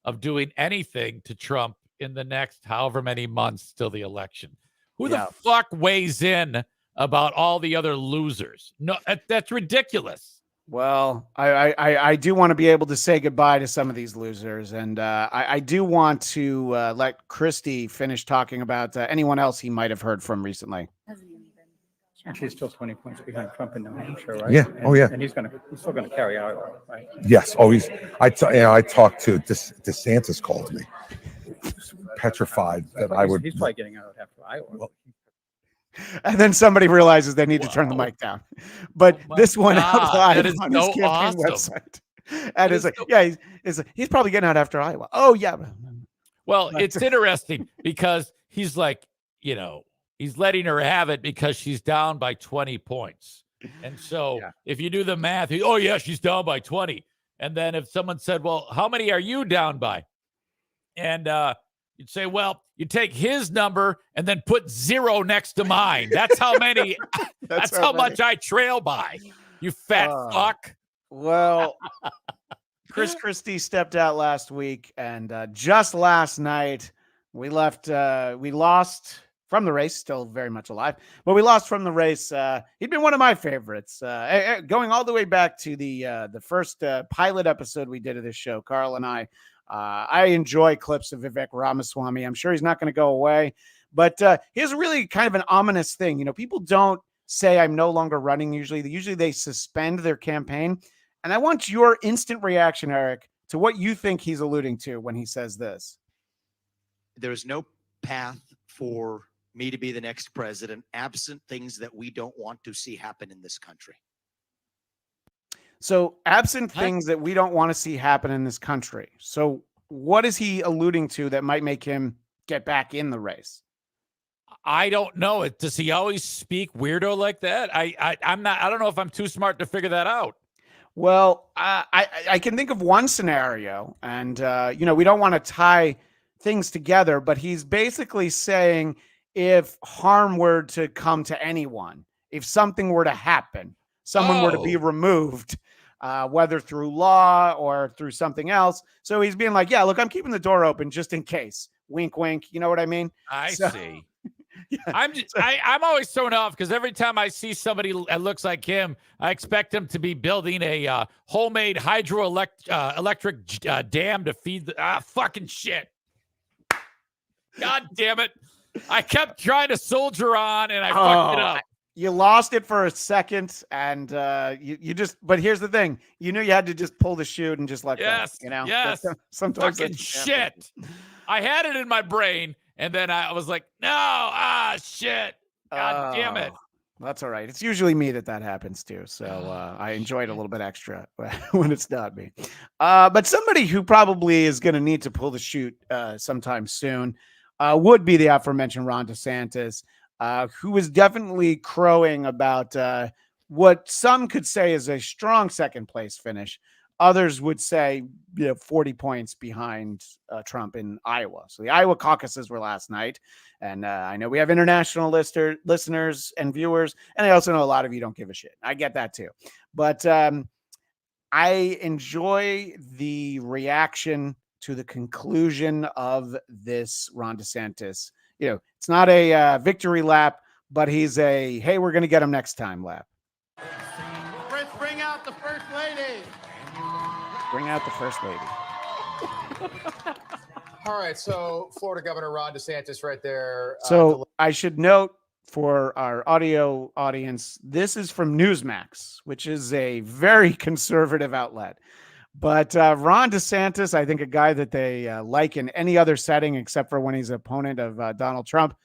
of doing anything to Trump in the next however many months till the election. Who the fuck weighs in about all the other losers? No, that's ridiculous. Well, I do want to be able to say goodbye to some of these losers. And I do want to let Christie finish talking about anyone else he might have heard from recently. She's still 20 points behind Trump in New Hampshire, right? Yeah. And he's still going to carry Iowa, right? Yes. Always. I talked to DeSantis, called me petrified that I would. He's probably getting out after Iowa. Well, and then somebody realizes they need to turn the mic down. But this one out live on his campaign website. And it's like, he's probably getting out after Iowa. Oh, yeah. Well, it's interesting because he's like, he's letting her have it because she's down by 20 points. And so if you do the math, she's down by 20. And then if someone said, well, how many are you down by? And you'd say, well, you take his number and then put 0 next to mine. That's how many. that's how much I trail by. You fat fuck. Well, Chris Christie stepped out last week, and just last night we lost from the race. Still very much alive, but we lost from the race. He'd been one of my favorites, going all the way back to the first pilot episode we did of this show. Carl and I enjoy clips of Vivek Ramaswamy. I'm sure he's not going to go away, but here's really kind of an ominous thing. People don't say I'm no longer running. Usually they suspend their campaign. And I want your instant reaction, Eric, to what you think he's alluding to when he says this. There is no path for me to be the next president, absent things that we don't want to see happen in this country. So absent things that we don't want to see happen in this country. So what is he alluding to that might make him get back in the race? I don't know. Does he always speak weirdo like that? I don't know if I'm too smart to figure that out. Well, I can think of one scenario, and we don't want to tie things together, but he's basically saying if harm were to come to anyone, if something were to happen, someone were to be removed, whether through law or through something else. So he's being like, yeah, look, I'm keeping the door open just in case. Wink, wink. You know what I mean? I see. I'm always thrown off because every time I see somebody that looks like him, I expect him to be building a homemade hydroelectric dam to feed the fucking shit. God damn it. I kept trying to soldier on, and I fucked it up. You lost it for a second, and you just. But here's the thing: you knew you had to just pull the chute and just let go. You know, Yes. Sometimes Fucking that's what happens. shit. I had it in my brain, and then I was like, no, shit. God damn it. That's all right. It's usually me that happens to. So I enjoy it a little bit extra when it's not me. But somebody who probably is going to need to pull the chute sometime soon would be the aforementioned Ron DeSantis, who is definitely crowing about what some could say is a strong second place finish. Others would say 40 points behind Trump in Iowa. So the Iowa caucuses were last night. And I know we have international listeners and viewers. And I also know a lot of you don't give a shit. I get that too. But I enjoy the reaction to the conclusion of this Ron DeSantis. It's not a victory lap, but he's a, hey, we're going to get him next time lap. Let's bring out the first lady. Bring out the first lady. All right, so Florida Governor Ron DeSantis right there. So I should note for our audio audience, this is from Newsmax, which is a very conservative outlet. But Ron DeSantis, I think a guy that they like in any other setting except for when he's an opponent of Donald Trump,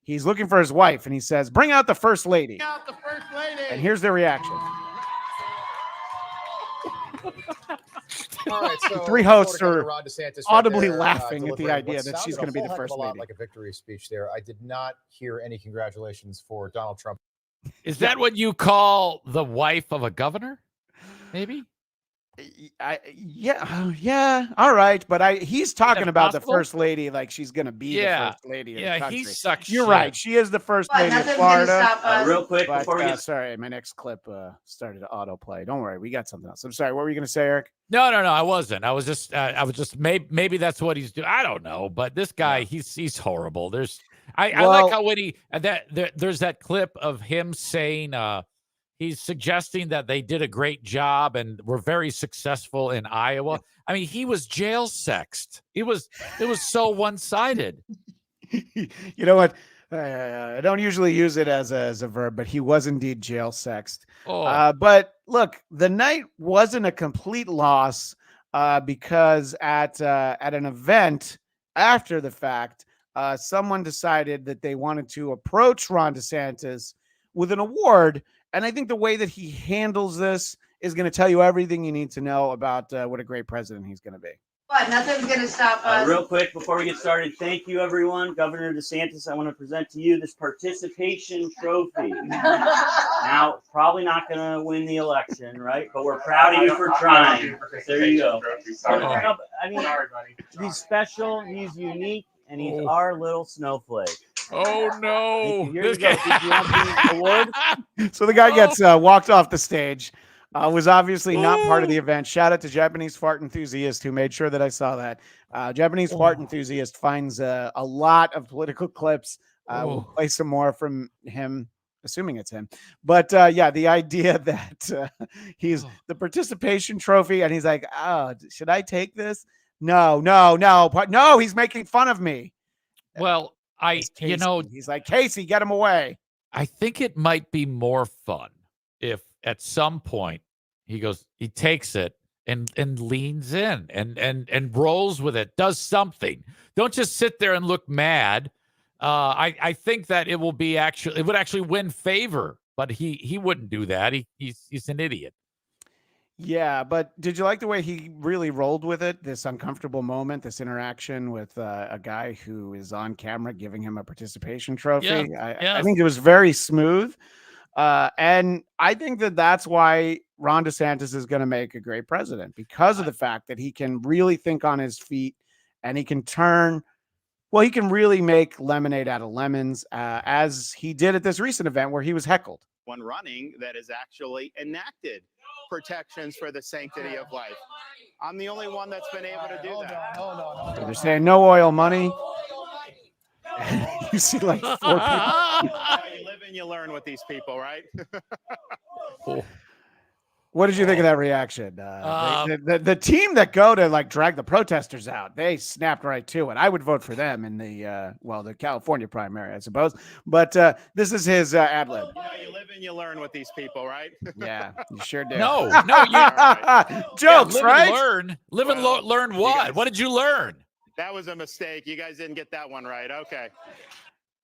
he's looking for his wife, and he says, bring out the first lady. Bring out the first lady. And here's their reaction. All right, so Three hosts Florida are Governor Ron DeSantis audibly right there, laughing at the delivering idea what that she's sounded going to be a the whole heck first of a lot lady. like a victory speech there. I did not hear any congratulations for Donald Trump. Is that what you call the wife of a governor? Maybe? Yeah. All right. But he's talking about possible? the first lady like she's going to be the first lady of the country. He sucks You're shit. right. She is the first lady of nothing's gonna Florida. stop us. Real quick But, before we get sorry, my next clip started to autoplay. Don't worry. We got something else. I'm sorry. What were you going to say, Eric? No, I wasn't. I was just maybe that's what he's doing. I don't know. But this guy, he's horrible. I like how when there's that clip of him saying he's suggesting that they did a great job and were very successful in Iowa. I mean, he was jail sexed. It was so one-sided. You know what? I don't usually use it as a verb, but he was indeed jail sexed. But look, the night wasn't a complete loss because at an event after the fact, someone decided that they wanted to approach Ron DeSantis with an award. And I think the way that he handles this is going to tell you everything you need to know about what a great president he's going to be. But nothing's going to stop us. real quick before we get started, thank you, everyone. Governor DeSantis, I want to present to you this participation trophy. Now, probably not going to win the election, right? But we're proud of you for trying. There you go. I mean, he's special, he's unique, and he's our little snowflake. Oh no! Here you go. Did you want the award? So the guy gets walked off the stage. Was obviously not part of the event. Shout out to Japanese fart enthusiast who made sure that I saw that. Japanese fart enthusiast finds a lot of political clips. We'll play some more from him, assuming it's him. But yeah, the idea that he's the participation trophy, and he's like, "Oh, should I take this? No, he's making fun of me." Well, he's like, Casey, get him away. I think it might be more fun if at some point he takes it and leans in and rolls with it, does something. Don't just sit there and look mad. I think that it would actually win favor, but he wouldn't do that. He's an idiot. Yeah, but did you like the way he really rolled with it? This uncomfortable moment, this interaction with a guy who is on camera giving him a participation trophy. Yeah, I think it was very smooth. And I think that that's why Ron DeSantis is going to make a great president, because of the fact that he can really think on his feet and he can he can really make lemonade out of lemons, as he did at this recent event where he was heckled. One running that has actually enacted protections for the sanctity of life. I'm the only one that's been able to do that. So they're saying no oil money. You see like 4 people. You live and you learn with these people, right? What did you think of that reaction? The team that go to like drag the protesters out, they snapped right to it. I would vote for them in the the California primary, I suppose. But this is his ad lib. You know, you live and you learn with these people, right? Yeah, you sure do. No, you jokes, live right? And learn, live and learn what? What did you learn? That was a mistake. You guys didn't get that one right. Okay.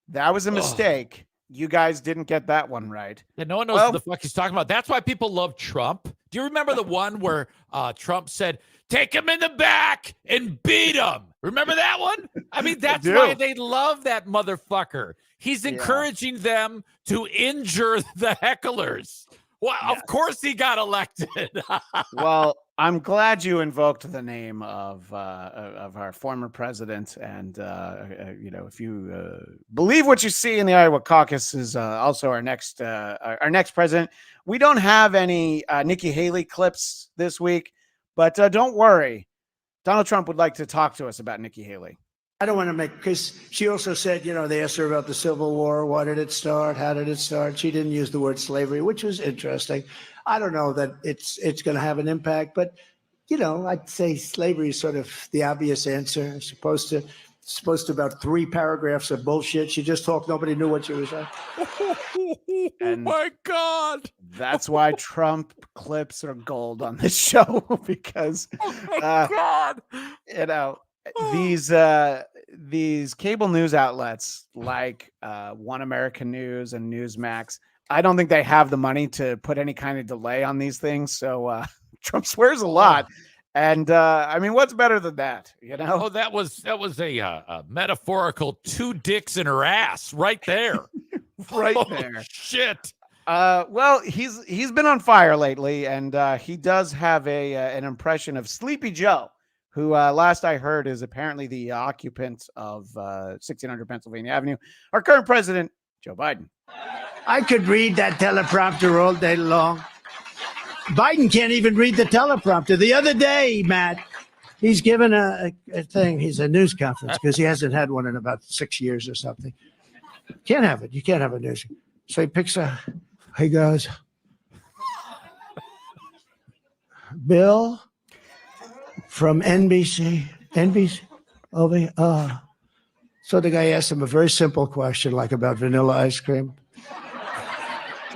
That was a mistake. You guys didn't get that one right. Yeah, no one knows what the fuck he's talking about. That's why people love Trump. Do you remember the one where Trump said, "Take him in the back and beat him"? Remember that one? I mean, that's why they love that motherfucker. He's encouraging them to injure the hecklers. Well, of course he got elected. Well, I'm glad you invoked the name of our former president, and if you believe what you see in the Iowa caucus, is also our next president. We don't have any Nikki Haley clips this week, but don't worry, Donald Trump would like to talk to us about Nikki Haley. I don't want to make, because she also said, they asked her about the Civil War. Why did it start? How did it start? She didn't use the word slavery, which was interesting. I don't know that it's going to have an impact, but, I'd say slavery is sort of the obvious answer. It's supposed to about 3 paragraphs of bullshit. She just talked. Nobody knew what she was saying. Oh my God. That's why Trump clips are gold on this show, because God. These cable news outlets like One American News and Newsmax, I don't think they have the money to put any kind of delay on these things. So Trump swears a lot. And I mean, what's better than that? Oh, that was a metaphorical 2 dicks in her ass right there. Right there. Shit. Well, he's been on fire lately, and he does have an impression of Sleepy Joe, who last I heard is apparently the occupant of 1600 Pennsylvania Avenue, our current president, Joe Biden. I could read that teleprompter all day long. Biden can't even read the teleprompter. The other day, Matt, he's given a thing. He's a news conference because he hasn't had one in about 6 years or something. Can't have it. You can't have a news. So he picks hey guys, Bill from NBC over here. So the guy asked him a very simple question, like about vanilla ice cream.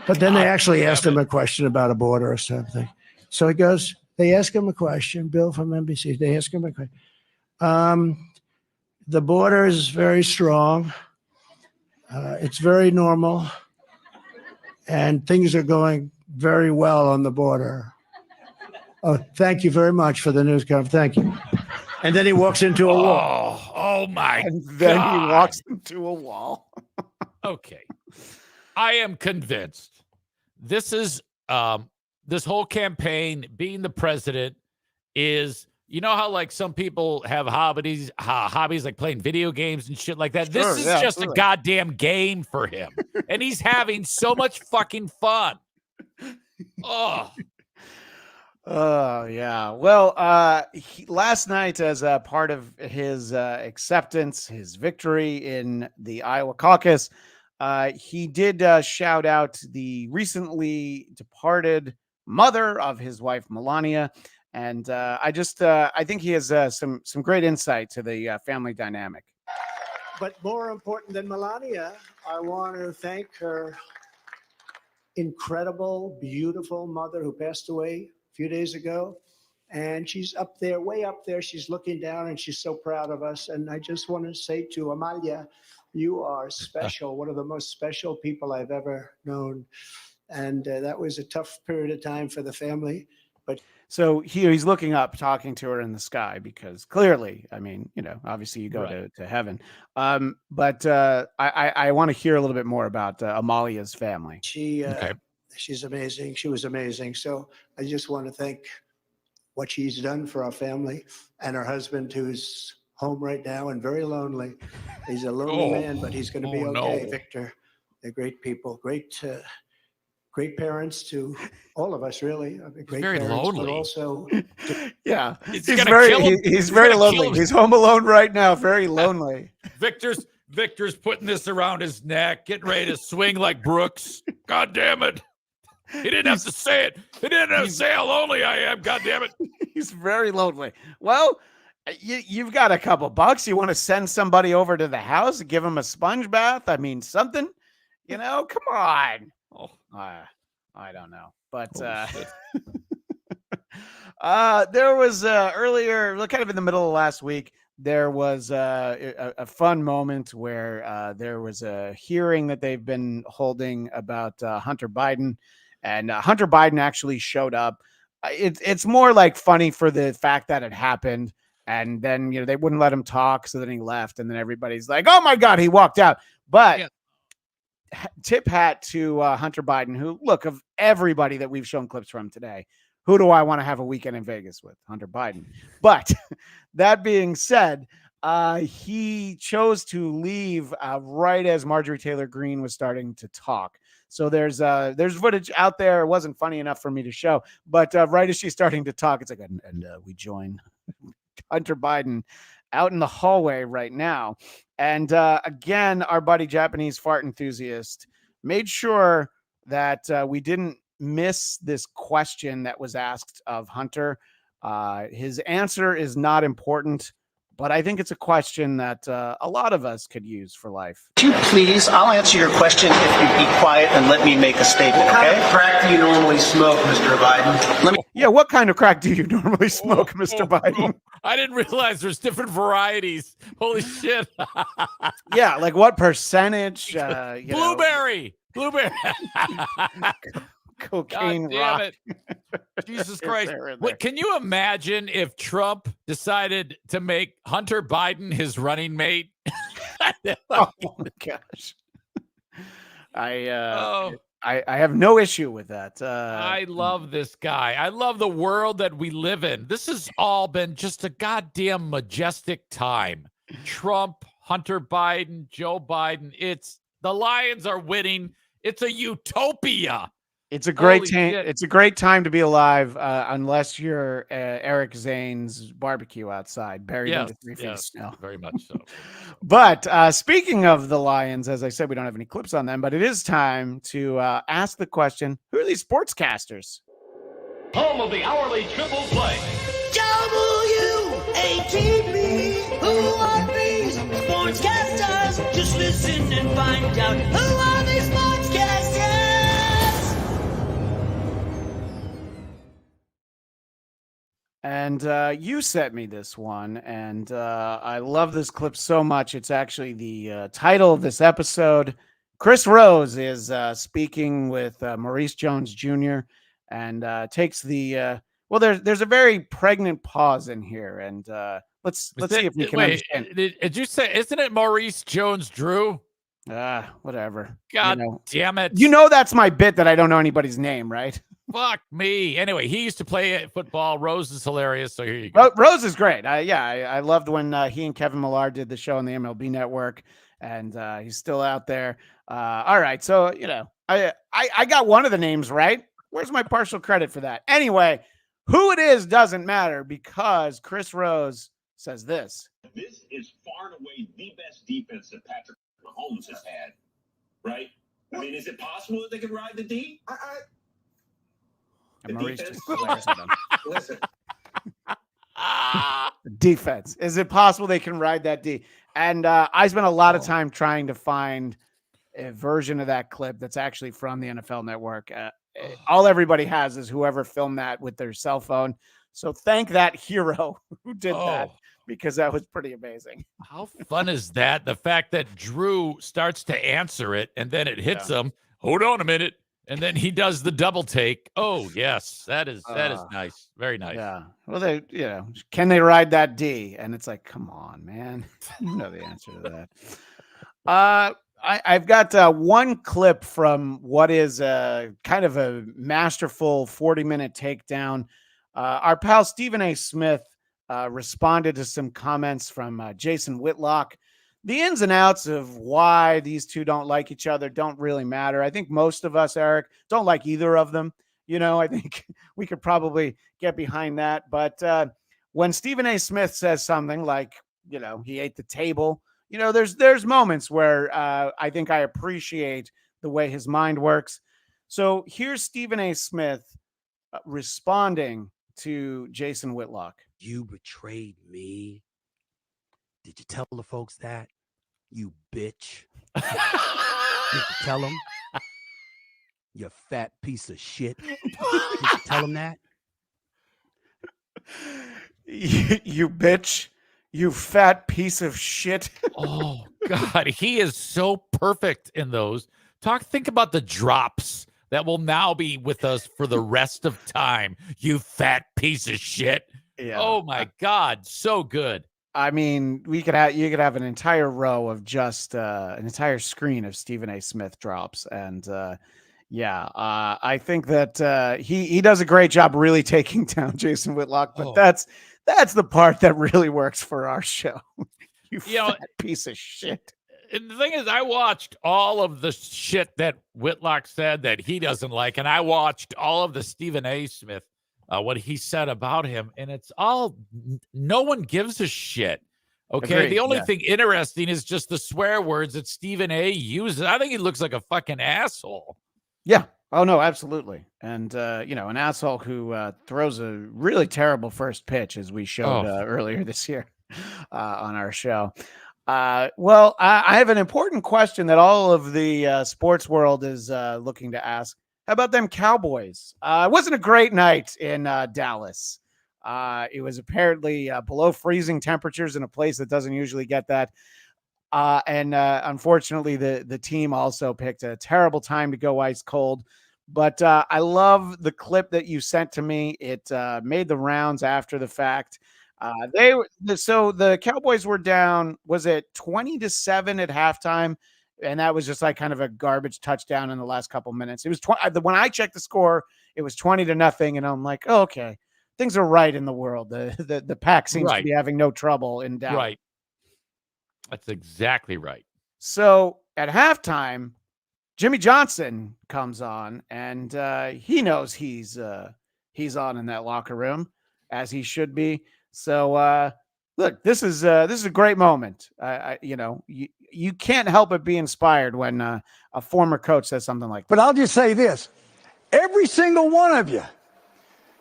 But then they actually asked him a question about a border or something. So he goes, they ask him a question, Bill from NBC, they ask him a question. The border is very strong. It's very normal. And things are going very well on the border. Oh, thank you very much for the news conference. Thank you. And then he walks into a wall. Oh my And then God. he walks into a wall. Okay. I am convinced this is this whole campaign, being the president, is, how like some people have hobbies like playing video games and shit like that. Sure, This is yeah, just absolutely. a goddamn game for him. And he's having so much fucking fun. Oh. Oh, yeah. Well, last night, as a part of his acceptance, his victory in the Iowa caucus, he did shout out the recently departed mother of his wife, Melania. And I think he has some great insight to the family dynamic. But more important than Melania, I want to thank her incredible, beautiful mother who passed away a few days ago. And she's up there, way up there. She's looking down and she's so proud of us. And I just want to say to Amalia, you are special, one of the most special people I've ever known. And that was a tough period of time for the family. But So he's looking up, talking to her in the sky, because clearly, I mean, obviously you go to heaven. But I want to hear a little bit more about Amalia's family. she's amazing. She was amazing. So I just want to thank what she's done for our family and her husband, who's home right now and very lonely. He's a lonely man, but he's going to be okay. No. Victor, they're great people, great parents to all of us, really. Great very parents, lonely. but also Yeah, It's he's gonna very kill him. he's It's very gonna kill lonely. him. He's home alone right now, very lonely. Victor's putting this around his neck, getting ready to swing like Brooks. God damn it. He didn't have to say it. He didn't have to say how lonely I am. God damn it. He's very lonely. Well, you've got a couple bucks. You want to send somebody over to the house and give him a sponge bath? I mean, something, come on. Oh, I don't know. But there was earlier, kind of in the middle of last week, there was a fun moment where there was a hearing that they've been holding about Hunter Biden, and Hunter Biden actually showed up. It's more like funny for the fact that it happened, and then they wouldn't let him talk, so then he left, and then everybody's like, "Oh my God, he walked out." But tip hat to Hunter Biden, who, look, of everybody that we've shown clips from today, who do I want to have a weekend in Vegas with? Hunter Biden. But that being said, he chose to leave right as Marjorie Taylor Greene was starting to talk. So there's footage out there. It wasn't funny enough for me to show, but right as she's starting to talk, it's like, and we join Hunter Biden out in the hallway right now. And again, our buddy Japanese fart enthusiast made sure that we didn't miss this question that was asked of Hunter. His answer is not important, but I think it's a question that a lot of us could use for life. Please, I'll answer your question if you be quiet and let me make a statement, okay? What kind of crack do you normally smoke, Mr. Biden? Yeah, what kind of crack do you normally smoke, Mr. Biden? I didn't realize there's different varieties. Holy shit. Yeah, like what percentage? Blueberry. Cocaine God damn rock. it. Jesus Christ. Wait, can you imagine if Trump decided to make Hunter Biden his running mate? Oh my gosh. I have no issue with that. I love this guy. I love the world that we live in. This has all been just a goddamn majestic time. Trump, Hunter Biden, Joe Biden. The Lions are winning. It's a utopia. It's a great time. It's a great time to be alive, unless you're Eric Zane's barbecue outside, buried under 3 feet of snow. Very much so. But speaking of the Lions, as I said, we don't have any clips on them, but it is time to ask the question: who are these sportscasters? Home of the hourly triple play. W-A-T-P. Who are these sportscasters? Just listen and find out. Who are these sportscasters? And you sent me this one, and I love this clip so much. It's actually the title of this episode. Chris Rose is speaking with Maurice Jones Jr. and takes the there's a very pregnant pause in here, and let's see if we can understand. Did you say, isn't it Maurice Jones Drew? Whatever. God damn it. You know that's my bit that I don't know anybody's name, right? Fuck me. Anyway, he used to play football. Rose is hilarious. So here you go. Rose is great. I loved when he and Kevin Millard did the show on the MLB Network, and he's still out there. All right. So, I got one of the names right. Where's my partial credit for that? Anyway, who it is doesn't matter, because Chris Rose says this. This is far and away the best defense that Patrick Mahomes has had, right? I mean, is it possible that they can ride the D? And Maurice just glares at him. Listen. Defense. Is it possible they can ride that D? And I spent a lot of time trying to find a version of that clip that's actually from the NFL Network. All everybody has is whoever filmed that with their cell phone. So thank that hero who did that, because that was pretty amazing. How fun is that? The fact that Drew starts to answer it and then it hits him. Hold on a minute. And then he does the double take. Oh, yes. That is nice. Very nice. Yeah. Well, can they ride that D? And it's like, come on, man. You know the answer to that. I've got one clip from what is kind of a masterful 40-minute takedown. Our pal Stephen A. Smith responded to some comments from Jason Whitlock. The ins and outs of why these two don't like each other don't really matter. I think most of us, Eric, don't like either of them. I think we could probably get behind that. But when Stephen A. Smith says something like, he ate the table, there's moments where I think I appreciate the way his mind works. So here's Stephen A. Smith responding to Jason Whitlock. You betrayed me. Did you tell the folks that? You bitch. Did you tell them? You fat piece of shit. Did you tell them that? You bitch. You fat piece of shit. Oh, God. He is so perfect in those. Think about the drops that will now be with us for the rest of time. You fat piece of shit. Yeah. Oh, my God. So good. I mean, you could have an entire row of just an entire screen of Stephen A. Smith drops, and I think that he does a great job really taking down Jason Whitlock. But that's the part that really works for our show. you fat piece of shit. And the thing is, I watched all of the shit that Whitlock said that he doesn't like, and I watched all of the Stephen A. Smith. What he said about him, and it's all, no one gives a shit. Okay. Agreed, the only thing interesting is just the swear words that Stephen A. uses. I think he looks like a fucking asshole. Yeah. Oh, no, absolutely. And, an asshole who throws a really terrible first pitch, as we showed earlier this year on our show. Well, I have an important question that all of the sports world is looking to ask. How about them Cowboys? It wasn't a great night in Dallas. It was apparently below freezing temperatures in a place that doesn't usually get that. And unfortunately, the team also picked a terrible time to go ice cold. But I love the clip that you sent to me. It made the rounds after the fact. So the Cowboys were down, was it 20-7 at halftime? And that was just like kind of a garbage touchdown in the last couple minutes. It was when I checked the score, it was 20-0, and I'm like, oh, okay, things are right in the world. The pack seems to be having no trouble in Dallas. Right. That's exactly right. So at halftime, Jimmy Johnson comes on, and he knows he's on in that locker room, as he should be. So look, this is a great moment. You can't help but be inspired when a former coach says something like that. But I'll just say this. Every single one of you,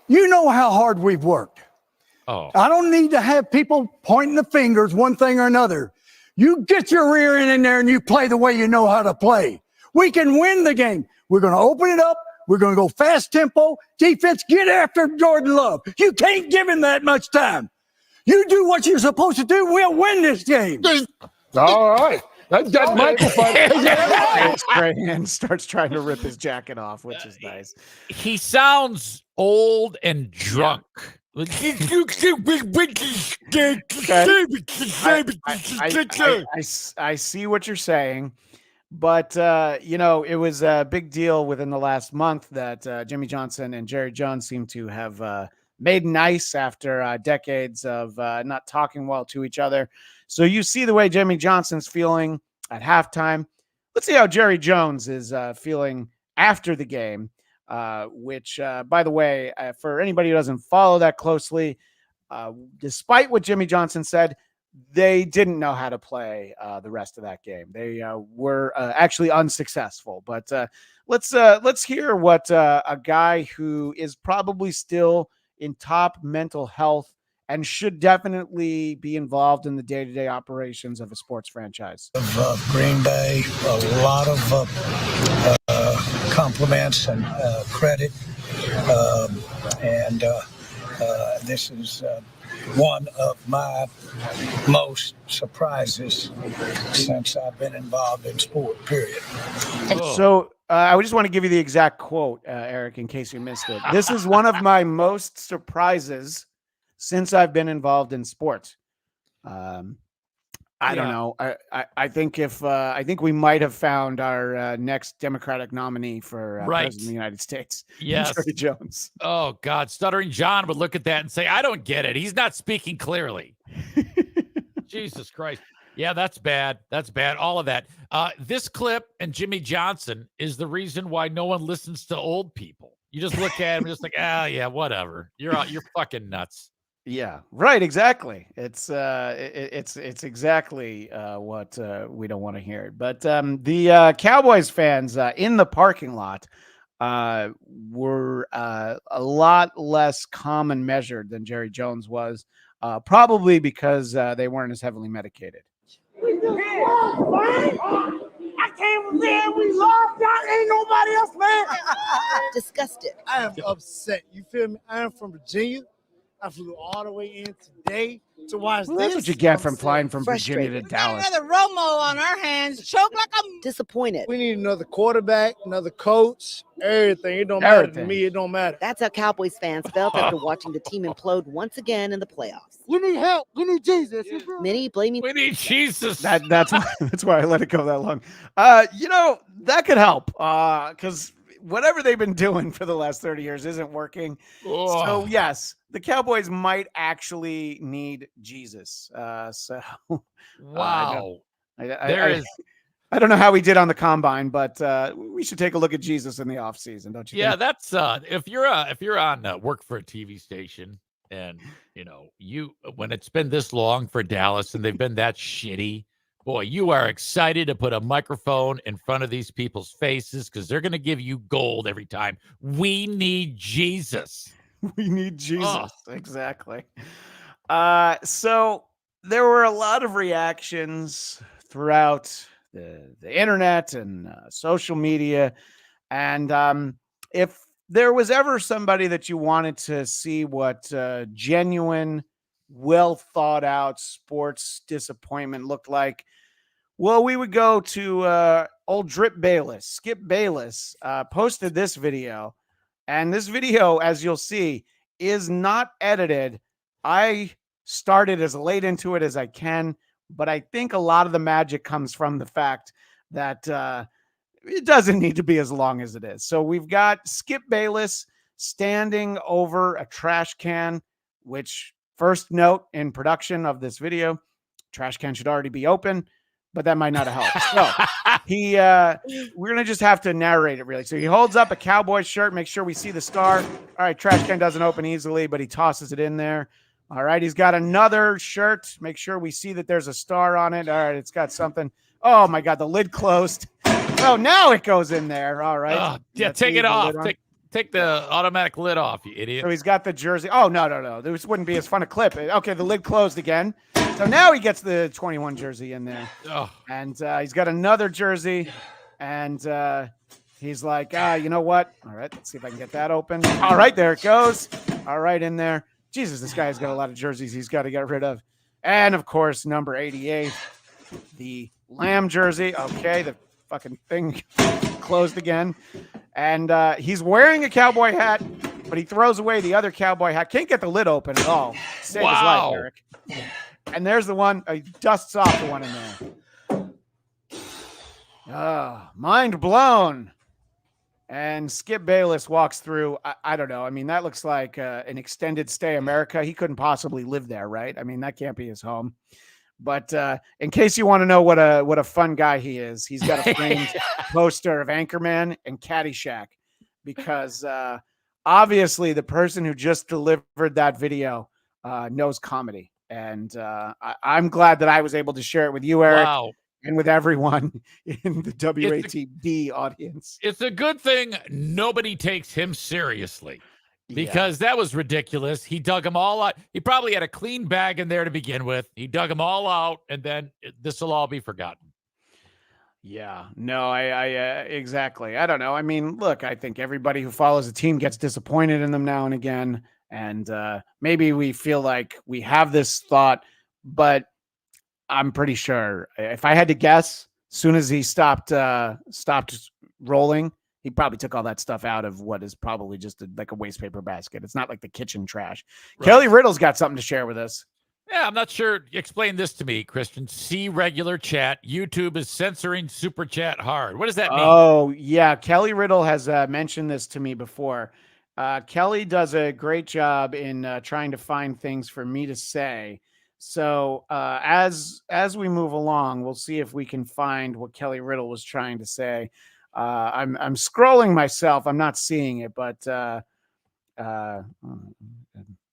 you know how hard we've worked. Oh. I don't need to have people pointing the fingers one thing or another. You get your rear end in there and you play the way you know how to play. We can win the game. We're going to open it up. We're going to go fast tempo. Defense, get after Jordan Love. You can't give him that much time. You do what you're supposed to do. We'll win this game. All right. That microphone. And starts trying to rip his jacket off, which is nice. He sounds old and drunk. I see what you're saying, but it was a big deal within the last month that Jimmy Johnson and Jerry Jones seem to have made nice after decades of not talking well to each other. So you see the way Jimmy Johnson's feeling at halftime. Let's see how Jerry Jones is feeling after the game, which, by the way, for anybody who doesn't follow that closely, despite what Jimmy Johnson said, they didn't know how to play the rest of that game. They were actually unsuccessful. But let's hear what a guy who is probably still in top mental health and should definitely be involved in the day-to-day operations of a sports franchise. Of Green Bay, a lot of compliments and credit, and this is one of my most surprises since I've been involved in sport, period. So I just want to give you the exact quote, Eric, in case you missed it. This is one of my most surprises since I've been involved in sports. I don't know. I think I think we might have found our next Democratic nominee for president of the United States. Yes. Jerry Jones. Oh, God. Stuttering John would look at that and say, I don't get it. He's not speaking clearly. Jesus Christ. Yeah, that's bad. That's bad. All of that. This clip and Jimmy Johnson is the reason why no one listens to old people. You just look at him and just like, yeah, whatever. You're fucking nuts. Yeah, right. Exactly. It's exactly what we don't want to hear. But the Cowboys fans in the parking lot were a lot less common measured than Jerry Jones was, probably because they weren't as heavily medicated. I came there, we lost. Y'all ain't nobody else, man. Disgusted. I am upset. You feel me? I am from Virginia. I flew all the way in today to watch Well, this. that's what you get from flying from Virginia to Dallas. Another Romo on our hands. Choke like I'm disappointed. We need another quarterback, another coach, everything. It don't matter to me. It don't matter. That's how Cowboys fans felt after watching the team implode once again in the playoffs. We need help. We need Jesus. Many blaming. We need Jesus. That's why I let it go that long. That could help because whatever they've been doing for the last 30 years isn't working. Oh. So yes, the Cowboys might actually need Jesus. Wow. I don't know how we did on the combine, but we should take a look at Jesus in the offseason, don't you Yeah, think? that's if you're on work for a TV station and when it's been this long for Dallas and they've been that shitty, boy, you are excited to put a microphone in front of these people's faces because they're going to give you gold every time. We need Jesus. We need Jesus. Exactly. So there were a lot of reactions throughout the internet and social media. And if there was ever somebody that you wanted to see what genuine, well thought out sports disappointment looked like, well, we would go to old Drip Bayless. Skip Bayless posted this video. And this video, as you'll see, is not edited. I started as late into it as I can, but I think a lot of the magic comes from the fact that it doesn't need to be as long as it is. So we've got Skip Bayless standing over a trash can, which, first note in production of this video, trash can should already be open, but that might not have helped. So we're going to just have to narrate it really. So he holds up a Cowboys shirt, make sure we see the star. All right, trash can doesn't open easily, but he tosses it in there. All right, he's got another shirt. Make sure we see that there's a star on it. All right, it's got something. Oh my God, the lid closed. Oh, now it goes in there. All right. Yeah, take it off. Take the automatic lid off, you idiot. So he's got the jersey. Oh, no. This wouldn't be as fun a clip. Okay, the lid closed again. So now he gets the 21 jersey in there. Oh. And he's got another jersey. And he's like, you know what? All right, let's see if I can get that open. All right, there it goes. All right, in there. Jesus, this guy's got a lot of jerseys he's got to get rid of. And, of course, number 88, the Lamb jersey. Okay, the fucking thing closed again. And he's wearing a cowboy hat, but he throws away the other cowboy hat. Can't get the lid open at all. Save his life, Eric. And there's the one. He dusts off the one in there. Mind blown. And Skip Bayless walks through. I don't know. I mean, that looks like an extended stay America. He couldn't possibly live there, right? I mean, that can't be his home. But in case you want to know what a fun guy he is, he's got a framed poster of Anchorman and Caddyshack because obviously the person who just delivered that video knows comedy. And I'm glad that I was able to share it with you, Eric, and with everyone in the WATB audience. It's a good thing nobody takes him seriously. Because that was ridiculous. He dug them all out. He probably had a clean bag in there to begin with. He dug them all out, and then this will all be forgotten. Yeah, no, I exactly. I don't know. I mean, look, I think everybody who follows a team gets disappointed in them now and again. And maybe we feel like we have this thought, but I'm pretty sure if I had to guess, as soon as he stopped rolling, he probably took all that stuff out of what is probably just like a waste paper basket. It's not like the kitchen trash. Right. Kelly Riddle's got something to share with us. Yeah, I'm not sure. Explain this to me, Christian. See regular chat. YouTube is censoring super chat hard. What does that mean? Oh, yeah. Kelly Riddle has mentioned this to me before. Kelly does a great job in trying to find things for me to say. So as we move along, we'll see if we can find what Kelly Riddle was trying to say. I'm scrolling myself. I'm not seeing it, but am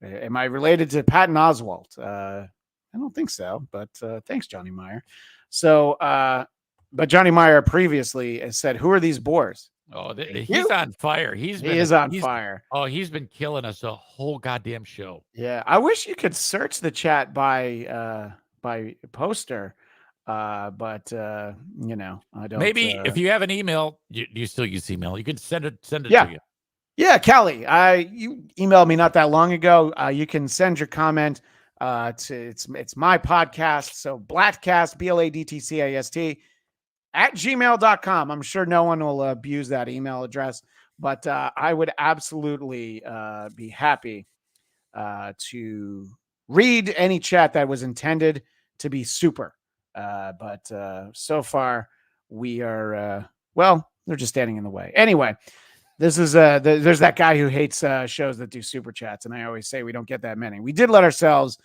I related to Patton Oswalt? I don't think so, but thanks, Johnny Meyer. So, but Johnny Meyer previously has said, "Who are these boars?" Oh, he's on fire. He is on fire. Oh, he's been killing us a whole goddamn show. Yeah, I wish you could search the chat by poster, but you know, I don't. Maybe if you have an email, you still use email. You can send it Yeah. to you. Yeah, Kelly, you emailed me not that long ago. You can send your comment to it's my podcast. So Blattcast, BLADTCAST @gmail.com. I'm sure no one will abuse that email address, but I would absolutely be happy to read any chat that was intended to be super. But so far we are, well, they're just standing in the way. Anyway, this is there's that guy who hates shows that do super chats. And I always say we don't get that many. We did let ourselves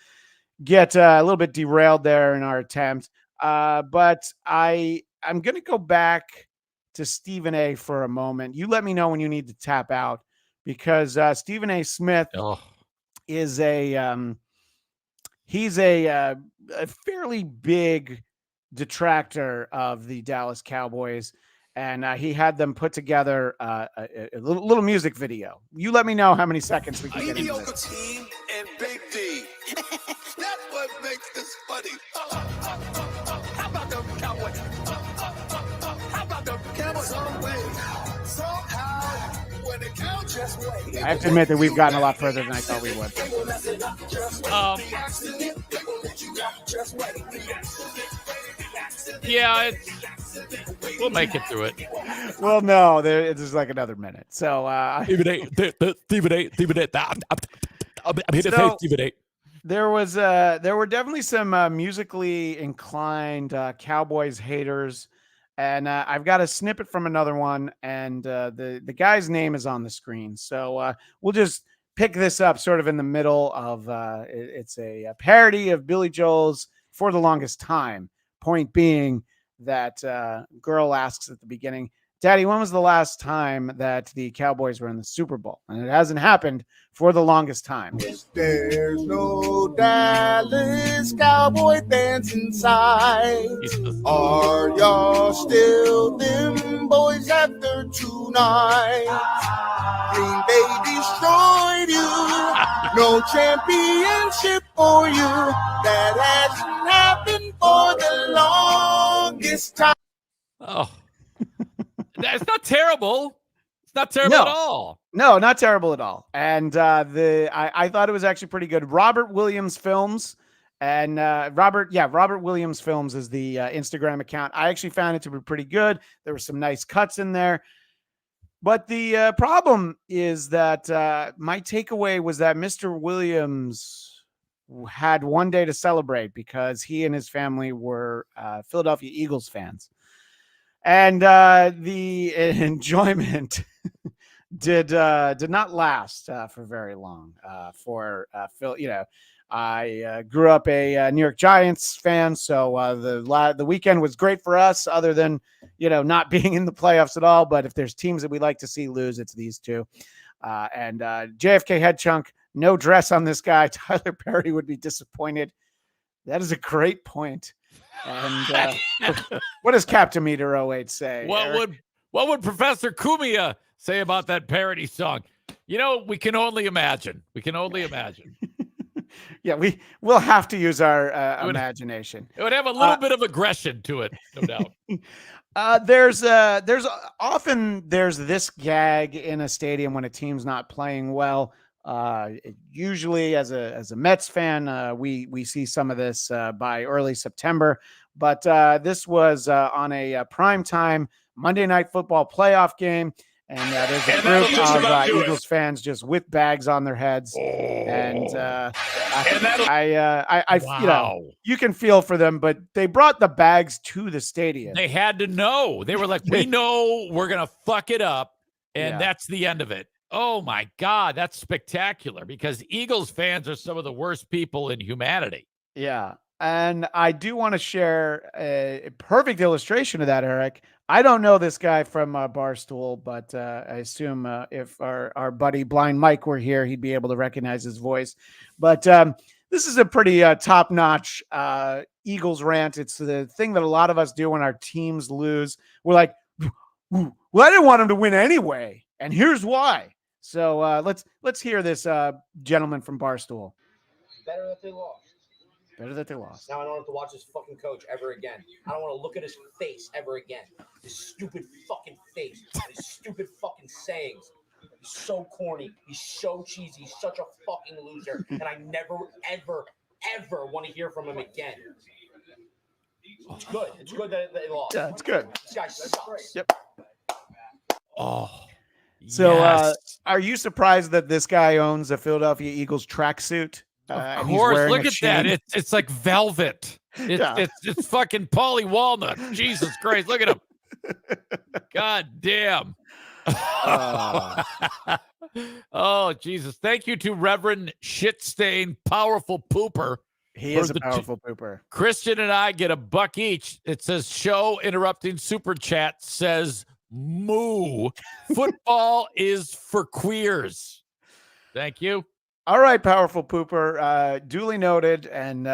get a little bit derailed there in our attempt. But I'm going to go back to Stephen A for a moment. You let me know when you need to tap out, because Stephen A. Smith is he's a fairly big detractor of the Dallas Cowboys, and he had them put together a little music video. You let me know how many seconds we can get into this. Team and Big D. That's what makes this funny. How about the Cowboys? How about the Cowboys? Some way, somehow, when the cow just wait. I have to admit that we've gotten a lot further than I thought we would. Yeah, we'll make it through it. Well, no, there's like another minute. So Stephen A. I'm here to say Stephen A. There were definitely some musically inclined Cowboys haters, and I've got a snippet from another one, and the guy's name is on the screen. So we'll just pick this up sort of in the middle of it's a parody of Billy Joel's "For the Longest Time." Point being that girl asks at the beginning, "Daddy, when was the last time that the Cowboys were in the Super Bowl?" And it hasn't happened for the longest time. There's no Dallas Cowboy fans inside. Are y'all still them boys after tonight? Green Bay destroyed you. No championship for you. That hasn't happened for the longest time. Oh, that's not terrible. It's not terrible at all. No, not terrible at all. And I thought it was actually pretty good. Robert Williams Films, and Robert Williams Films is the Instagram account. I actually found it to be pretty good. There were some nice cuts in there. But the problem is that my takeaway was that Mr. Williams had one day to celebrate because he and his family were Philadelphia Eagles fans. And the enjoyment did not last for very long for Phil. You know, I grew up a New York Giants fan, so the weekend was great for us, other than, you know, not being in the playoffs at all. But if there's teams that we like to see lose, it's these two. And JFK head chunk, no dress on this guy. Tyler Perry would be disappointed. That is a great point. And what does Captain Meter 08 say? What would Professor Kumia say about that parody song? You know, we can only imagine. We can only imagine. Yeah, we'll have to use our imagination. It would have a little bit of aggression to it, no doubt. There's often this gag in a stadium when a team's not playing well. Usually as a Mets fan, we see some of this by early September, but this was on a primetime Monday Night Football playoff game. And there's a group of Eagles fans just with bags on their heads. And you know, you can feel for them, but they brought the bags to the stadium. They had to know. They were like, we know we're going to fuck it up. And that's the end of it. Oh my God, that's spectacular, because Eagles fans are some of the worst people in humanity. Yeah. And I do want to share a perfect illustration of that, Eric. I don't know this guy from Barstool, but I assume if our buddy Blind Mike were here, he'd be able to recognize his voice. But this is a pretty top-notch Eagles rant. It's the thing that a lot of us do when our teams lose. We're like, well, I didn't want him to win anyway, and here's why. So let's hear this gentleman from Barstool. Better that they lost. Better that they lost. Now I don't have to watch this fucking coach ever again. I don't want to look at his face ever again. His stupid fucking face. His stupid fucking sayings. He's so corny. He's so cheesy. He's such a fucking loser. And I never, ever, ever want to hear from him again. It's good. It's good that they lost. Yeah, it's good. This guy sucks. Yep. Oh. So yes. are you surprised that this guy owns a Philadelphia Eagles tracksuit? Of course, look at that. It's like velvet. It's fucking Paulie Walnut. Jesus Christ, look at him. God damn. Oh, Jesus. Thank you to Reverend Shitstain Powerful Pooper. He is a powerful pooper. Christian and I get $1 each. It says show interrupting super chat says moo. Football is for queers. Thank you. All right, powerful pooper. Duly noted. And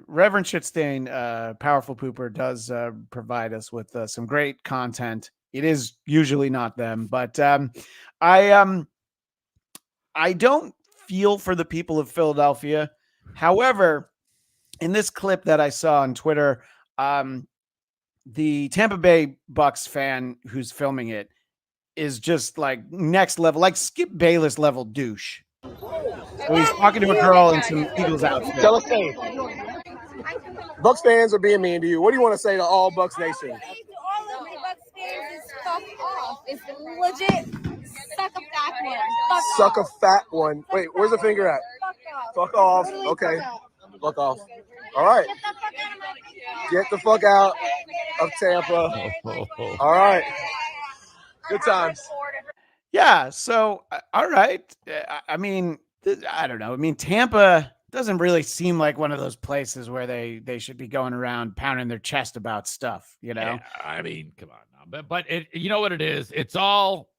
Reverend Shitstain, powerful pooper, does provide us with some great content. It is usually not them, but I don't feel for the people of Philadelphia. However, in this clip that I saw on Twitter, the Tampa Bay Bucks fan who's filming it is just like next level, like Skip Bayless level douche. So he's talking to a girl in some Eagles outfit. Tell us, Zane. Bucks fans are being mean to you. What do you want to say to all Bucks Nation? All of my Bucks fans is fuck off. It's legit. Suck a fat one. Suck a fat one. Wait, where's the finger at? Fuck off. Okay. Fuck off. All right. Get the fuck out of Tampa. All right. Good times. Yeah. So, all right. I mean, I don't know. I mean, Tampa doesn't really seem like one of those places where they should be going around pounding their chest about stuff, you know? Yeah, I mean, come on now. But it, you know what it is? It's all,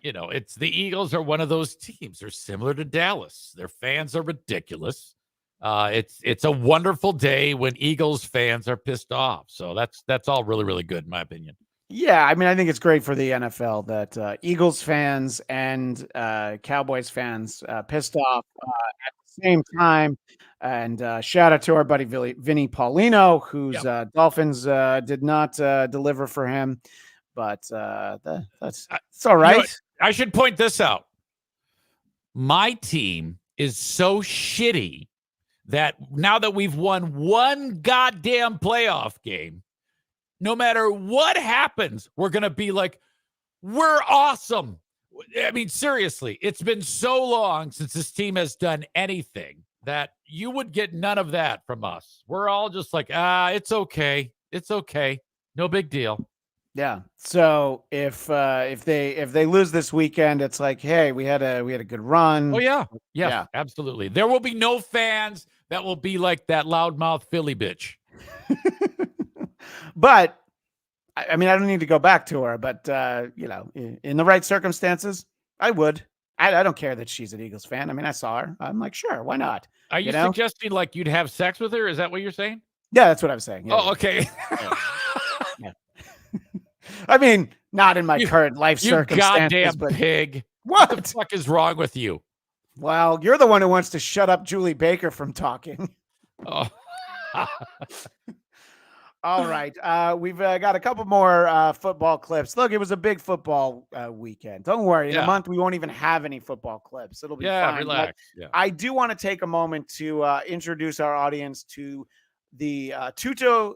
it's the Eagles are one of those teams. They're similar to Dallas. Their fans are ridiculous. It's a wonderful day when Eagles fans are pissed off. So that's all really, really good in my opinion. Yeah, I mean, I think it's great for the NFL that Eagles fans and Cowboys fans pissed off at the same time. And shout out to our buddy Vinny Paulino, whose Dolphins did not deliver for him. But that's all right. You know, I should point this out. My team is so shitty that now that we've won one goddamn playoff game, no matter what happens, we're going to be like, we're awesome. I mean, seriously, it's been so long since this team has done anything that you would get none of that from us. We're all just like, it's okay. It's okay. No big deal. Yeah. So if they lose this weekend, it's like, hey, we had a good run. Oh yeah. Yeah, absolutely. There will be no fans that will be like that loudmouth Philly bitch. But I mean, I don't need to go back to her, but in the right circumstances, I would. I don't care that she's an Eagles fan. I mean, I saw her. I'm like, sure, why not? Are you suggesting like you'd have sex with her? Is that what you're saying? Yeah, that's what I'm saying. Yeah, oh, okay. Yeah. I mean, not in my current life circumstances. Goddamn but pig. What the fuck is wrong with you? Well, you're the one who wants to shut up Julie Baker from talking. Oh. All right. We've got a couple more football clips. Look, it was a big football weekend. Don't worry. In a month, we won't even have any football clips. It'll be fine. Relax. Yeah. I do want to take a moment to introduce our audience to the Tuto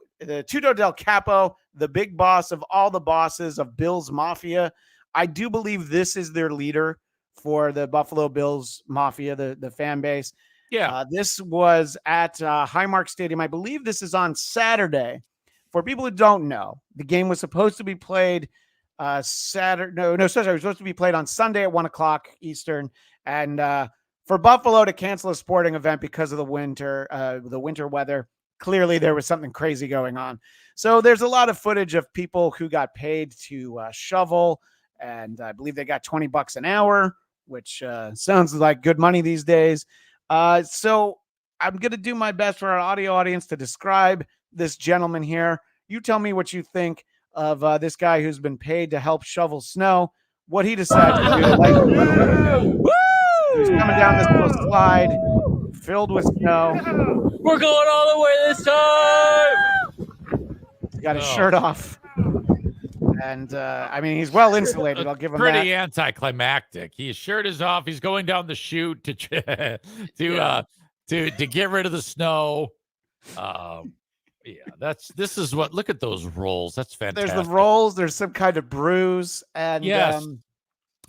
del Capo, the big boss of all the bosses of Bills Mafia. I do believe this is their leader for the Buffalo Bills Mafia, the fan base. Yeah. This was at Highmark Stadium. I believe this is on Saturday. For people who don't know, the game was supposed to be played Saturday. No, it was supposed to be played on Sunday at 1:00 Eastern. And for Buffalo to cancel a sporting event because of the winter weather, clearly there was something crazy going on. So there's a lot of footage of people who got paid to shovel, and I believe they got $20 an hour, which sounds like good money these days. So I'm going to do my best for our audio audience to describe this gentleman here. You tell me what you think of this guy who's been paid to help shovel snow. What he decided to do, like he's coming down this little slide filled with snow. We're going all the way this time. He's got his shirt off. And I mean, he's well insulated. I'll give him pretty that. anticlimactic. His shirt is off. He's going down the chute to get rid of the snow. This is what. Look at those rolls. That's fantastic. There's the rolls. There's some kind of bruise, and yes.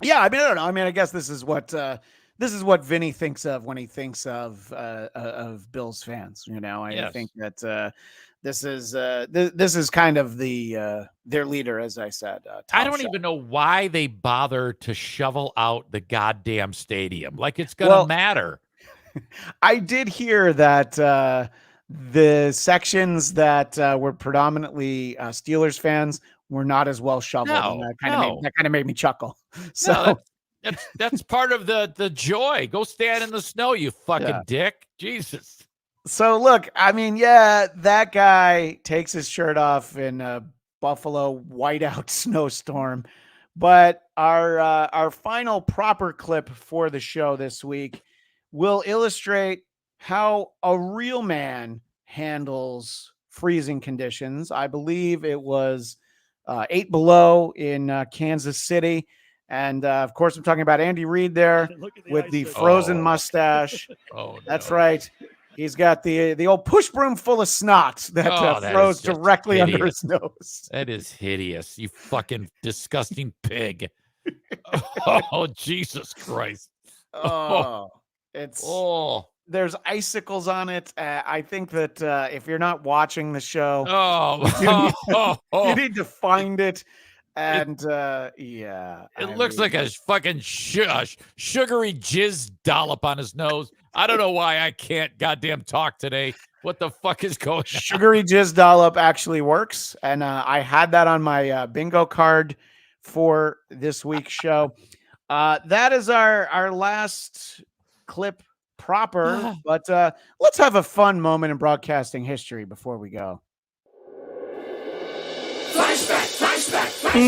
Yeah. I mean, I don't know. I mean, I guess this is what Vinny thinks of when he thinks of Bills fans. You know, I think that. This is kind of their leader, as I said. I don't even know why they bother to shovel out the goddamn stadium. Like it's gonna matter. I did hear that the sections that were predominantly Steelers fans were not as well shoveled. And that kind of made me chuckle. So that's part of the joy. Go stand in the snow, you fucking dick. Jesus. So look, I mean, yeah, that guy takes his shirt off in a Buffalo whiteout snowstorm. But our final proper clip for the show this week will illustrate how a real man handles freezing conditions. I believe it was 8 below in Kansas City. And of course, I'm talking about Andy Reid there with the frozen mustache. That's right. He's got the old push broom full of snot that froze directly under his nose. That is hideous. You fucking disgusting pig. Oh, Jesus Christ. There's icicles on it. I think that if you're not watching the show, you need to find it. And it looks like a fucking sugary jizz dollop on his nose. I don't know why I can't goddamn talk today. What the fuck is going on? Sugary jizz dollop actually works. And I had that on my bingo card for this week's show. That is our last clip proper. But let's have a fun moment in broadcasting history before we go. Flashback. WATB.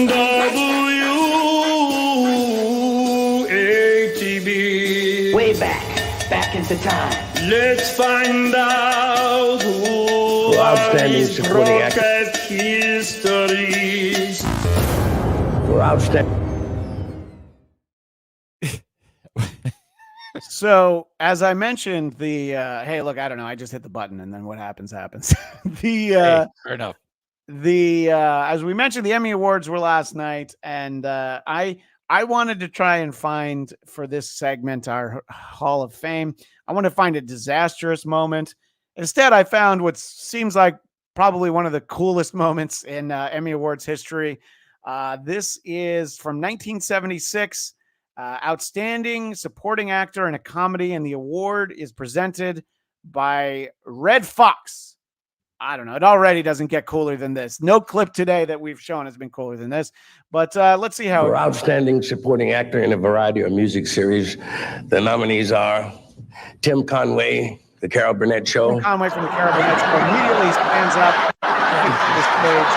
Way back into time. Let's find out who outstanding supporting broadcast histories. For outstanding. So, as I mentioned, hey, look, I don't know. I just hit the button, and then what happens. Fair enough. As we mentioned, the Emmy Awards were last night, and I wanted to try and find for this segment our Hall of Fame. I want to find a disastrous moment. Instead, I found what seems like probably one of the coolest moments in Emmy Awards history. This is from 1976. Outstanding Supporting Actor in a Comedy, and the award is presented by Red Fox. I don't know. It already doesn't get cooler than this. No clip today that we've shown has been cooler than this. But let's see how. For outstanding supporting actor in a variety of music series, the nominees are Tim Conway, The Carol Burnett Show. Tim Conway from The Carol Burnett Show immediately stands up to this page.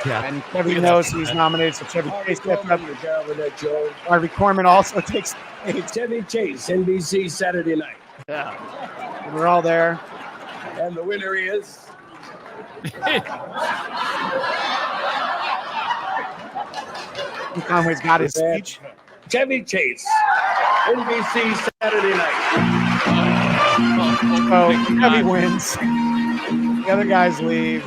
And Chevy knows he's nominated, so Chevy Chase gets up. Harvey Korman also takes the stage. Chevy Chase, NBC Saturday Night. Yeah. And we're all there. And the winner is... Conway's got his speech. Chevy Chase, NBC Saturday Night. So Chevy wins. The other guys leave.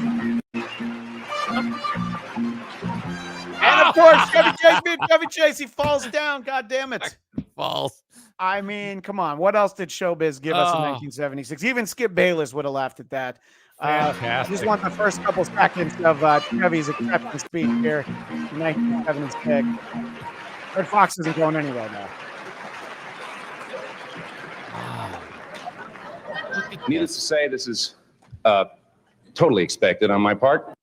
And of course, Chevy Chase, he falls down. God damn it. Falls. I mean, come on. What else did showbiz give us in 1976? Even Skip Bayless would have laughed at that. Just want the first couple seconds of Chevy's acceptance speech here in 1976. Red Fox isn't going anywhere now. Needless to say, this is totally expected on my part.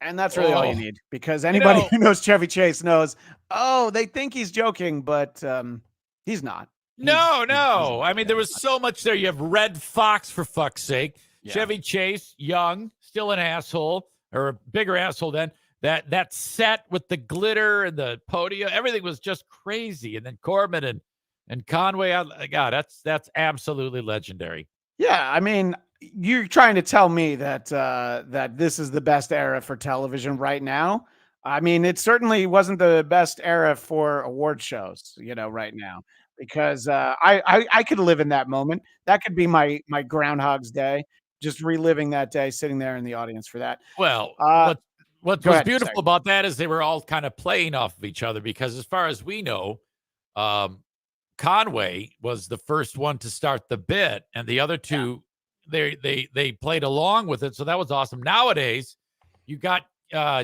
And that's really all you need, because anybody who knows Chevy Chase knows, they think he's joking, but he's not. No. I mean, there was so much there. You have Red Fox, for fuck's sake. Chevy Chase, young, still an asshole, or a bigger asshole than that set with the glitter and the podium. Everything was just crazy. And then Corbin and Conway. God, that's absolutely legendary. Yeah, I mean, you're trying to tell me that that this is the best era for television right now. I mean, it certainly wasn't the best era for award shows, right now, because I could live in that moment. That could be my Groundhog's Day, just reliving that day, sitting there in the audience for that. Well, what Go was ahead, beautiful sorry. about that is they were all kind of playing off of each other, because as far as we know, Conway was the first one to start the bit, and the other two, they played along with it. So that was awesome. Nowadays, you got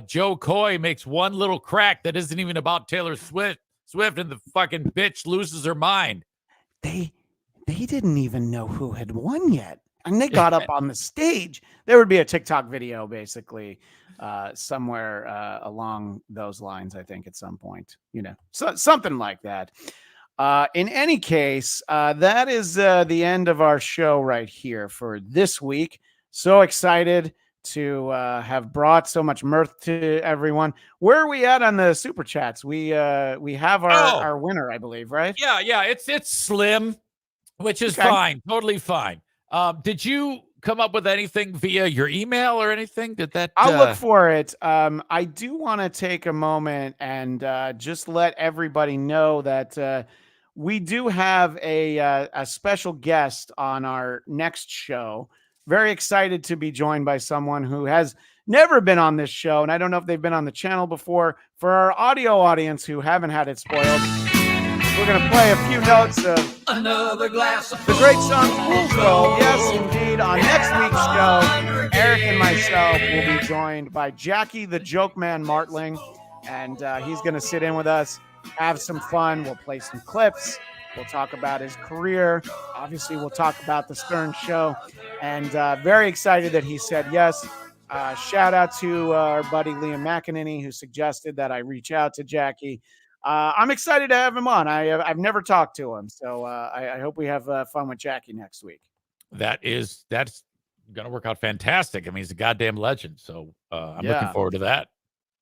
Joe Coy makes one little crack that isn't even about Taylor Swift, and the fucking bitch loses her mind. They didn't even know who had won yet. And they got up on the stage. There would be a TikTok video, basically, somewhere along those lines, I think, at some point, something like that. In any case, that is the end of our show right here for this week. So excited to have brought so much mirth to everyone. Where are we at on the super chats? We have our winner, I believe, right? Yeah, it's slim, which is Okay. fine, totally fine. Did you come up with anything via your email or anything? Did that? I'll look for it. I do want to take a moment and just let everybody know that we do have a special guest on our next show. Very excited to be joined by someone who has never been on this show, and I don't know if they've been on the channel before. For our audio audience who haven't had it spoiled, we're going to play a few notes of Another glass of the great song Rules Go. Yes, indeed. On next week's show, Eric and myself will be joined by Jackie the Joke Man Martling, and he's going to sit in with us, have some fun. We'll play some clips. We'll talk about his career. Obviously, we'll talk about the Stern Show, and very excited that he said yes. Shout out to our buddy Liam McEnany, who suggested that I reach out to Jackie. I'm excited to have him on. I've never talked to him, so I hope we have fun with Jackie next week. That's going to work out fantastic. I mean, he's a goddamn legend, so I'm looking forward to that.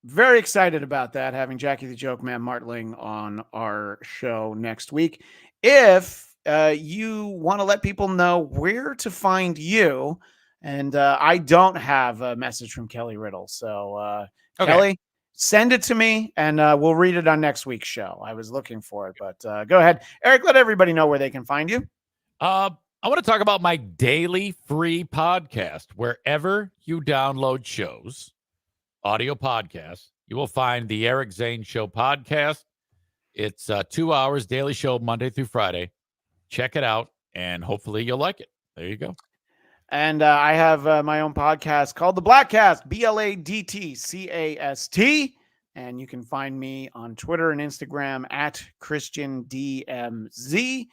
Very excited about that, having Jackie the Joke Man Martling on our show next week. If you want to let people know where to find you, and I don't have a message from Kelly Riddle, so Okay. Kelly, send it to me, and we'll read it on next week's show. I was looking for it, but go ahead. Eric, let everybody know where they can find you. I want to talk about my daily free podcast. Wherever you download shows, audio podcasts, you will find the Eric Zane Show podcast. It's 2 hours daily show, Monday through Friday. Check it out, and hopefully you'll like it. There you go. And I have my own podcast called The Blattcast, BLADTCAST. And you can find me on Twitter and Instagram at ChristianDMZ.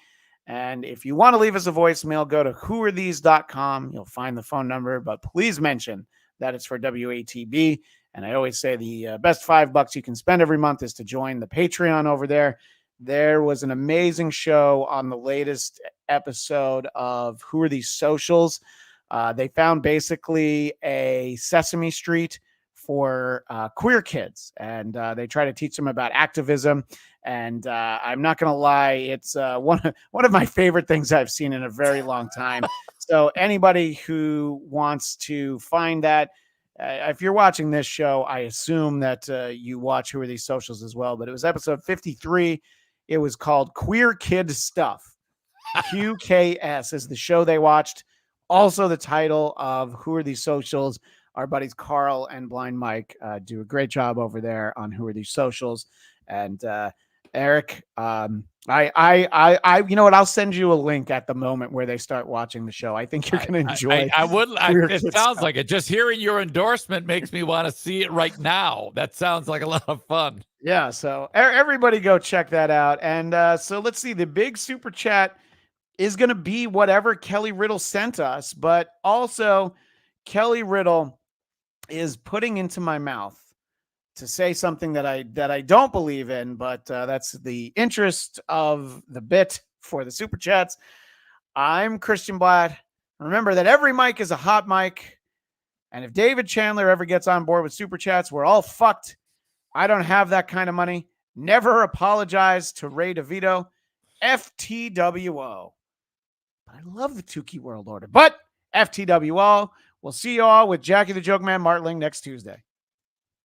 And if you want to leave us a voicemail, go to whoarethese.com. You'll find the phone number, but please mention that it's for WATB. And I always say the best $5 you can spend every month is to join the Patreon over there. There was an amazing show on the latest episode of Who Are These Socials? They found basically a Sesame Street for queer kids, and they try to teach them about activism. And I'm not going to lie, it's one of my favorite things I've seen in a very long time. So anybody who wants to find that, if you're watching this show, I assume that you watch Who Are These Socials as well. But it was episode 53. It was called Queer Kid Stuff. QKS is the show they watched. Also the title of Who Are These Socials. Our buddies Carl and Blind Mike do a great job over there on Who Are These Socials. And Eric, I you know what? I'll send you a link at the moment where they start watching the show. I think you're going to enjoy. It sounds like it. Just hearing your endorsement makes me want to see it right now. That sounds like a lot of fun. Yeah. So everybody go check that out. And so let's see. The big super chat is going to be whatever Kelly Riddle sent us, but also Kelly Riddle is putting into my mouth to say something that I don't believe in, but that's the interest of the bit for the super chats. I'm Christian Bladt, Remember that every mic is a hot mic. And if David Chandler ever gets on board with Super Chats, we're all fucked. I don't have that kind of money. Never apologize to Ray DeVito. FTWO. I love the Tukey World Order. But FTWO. We'll see you all with Jackie the Joke Man Martling next Tuesday.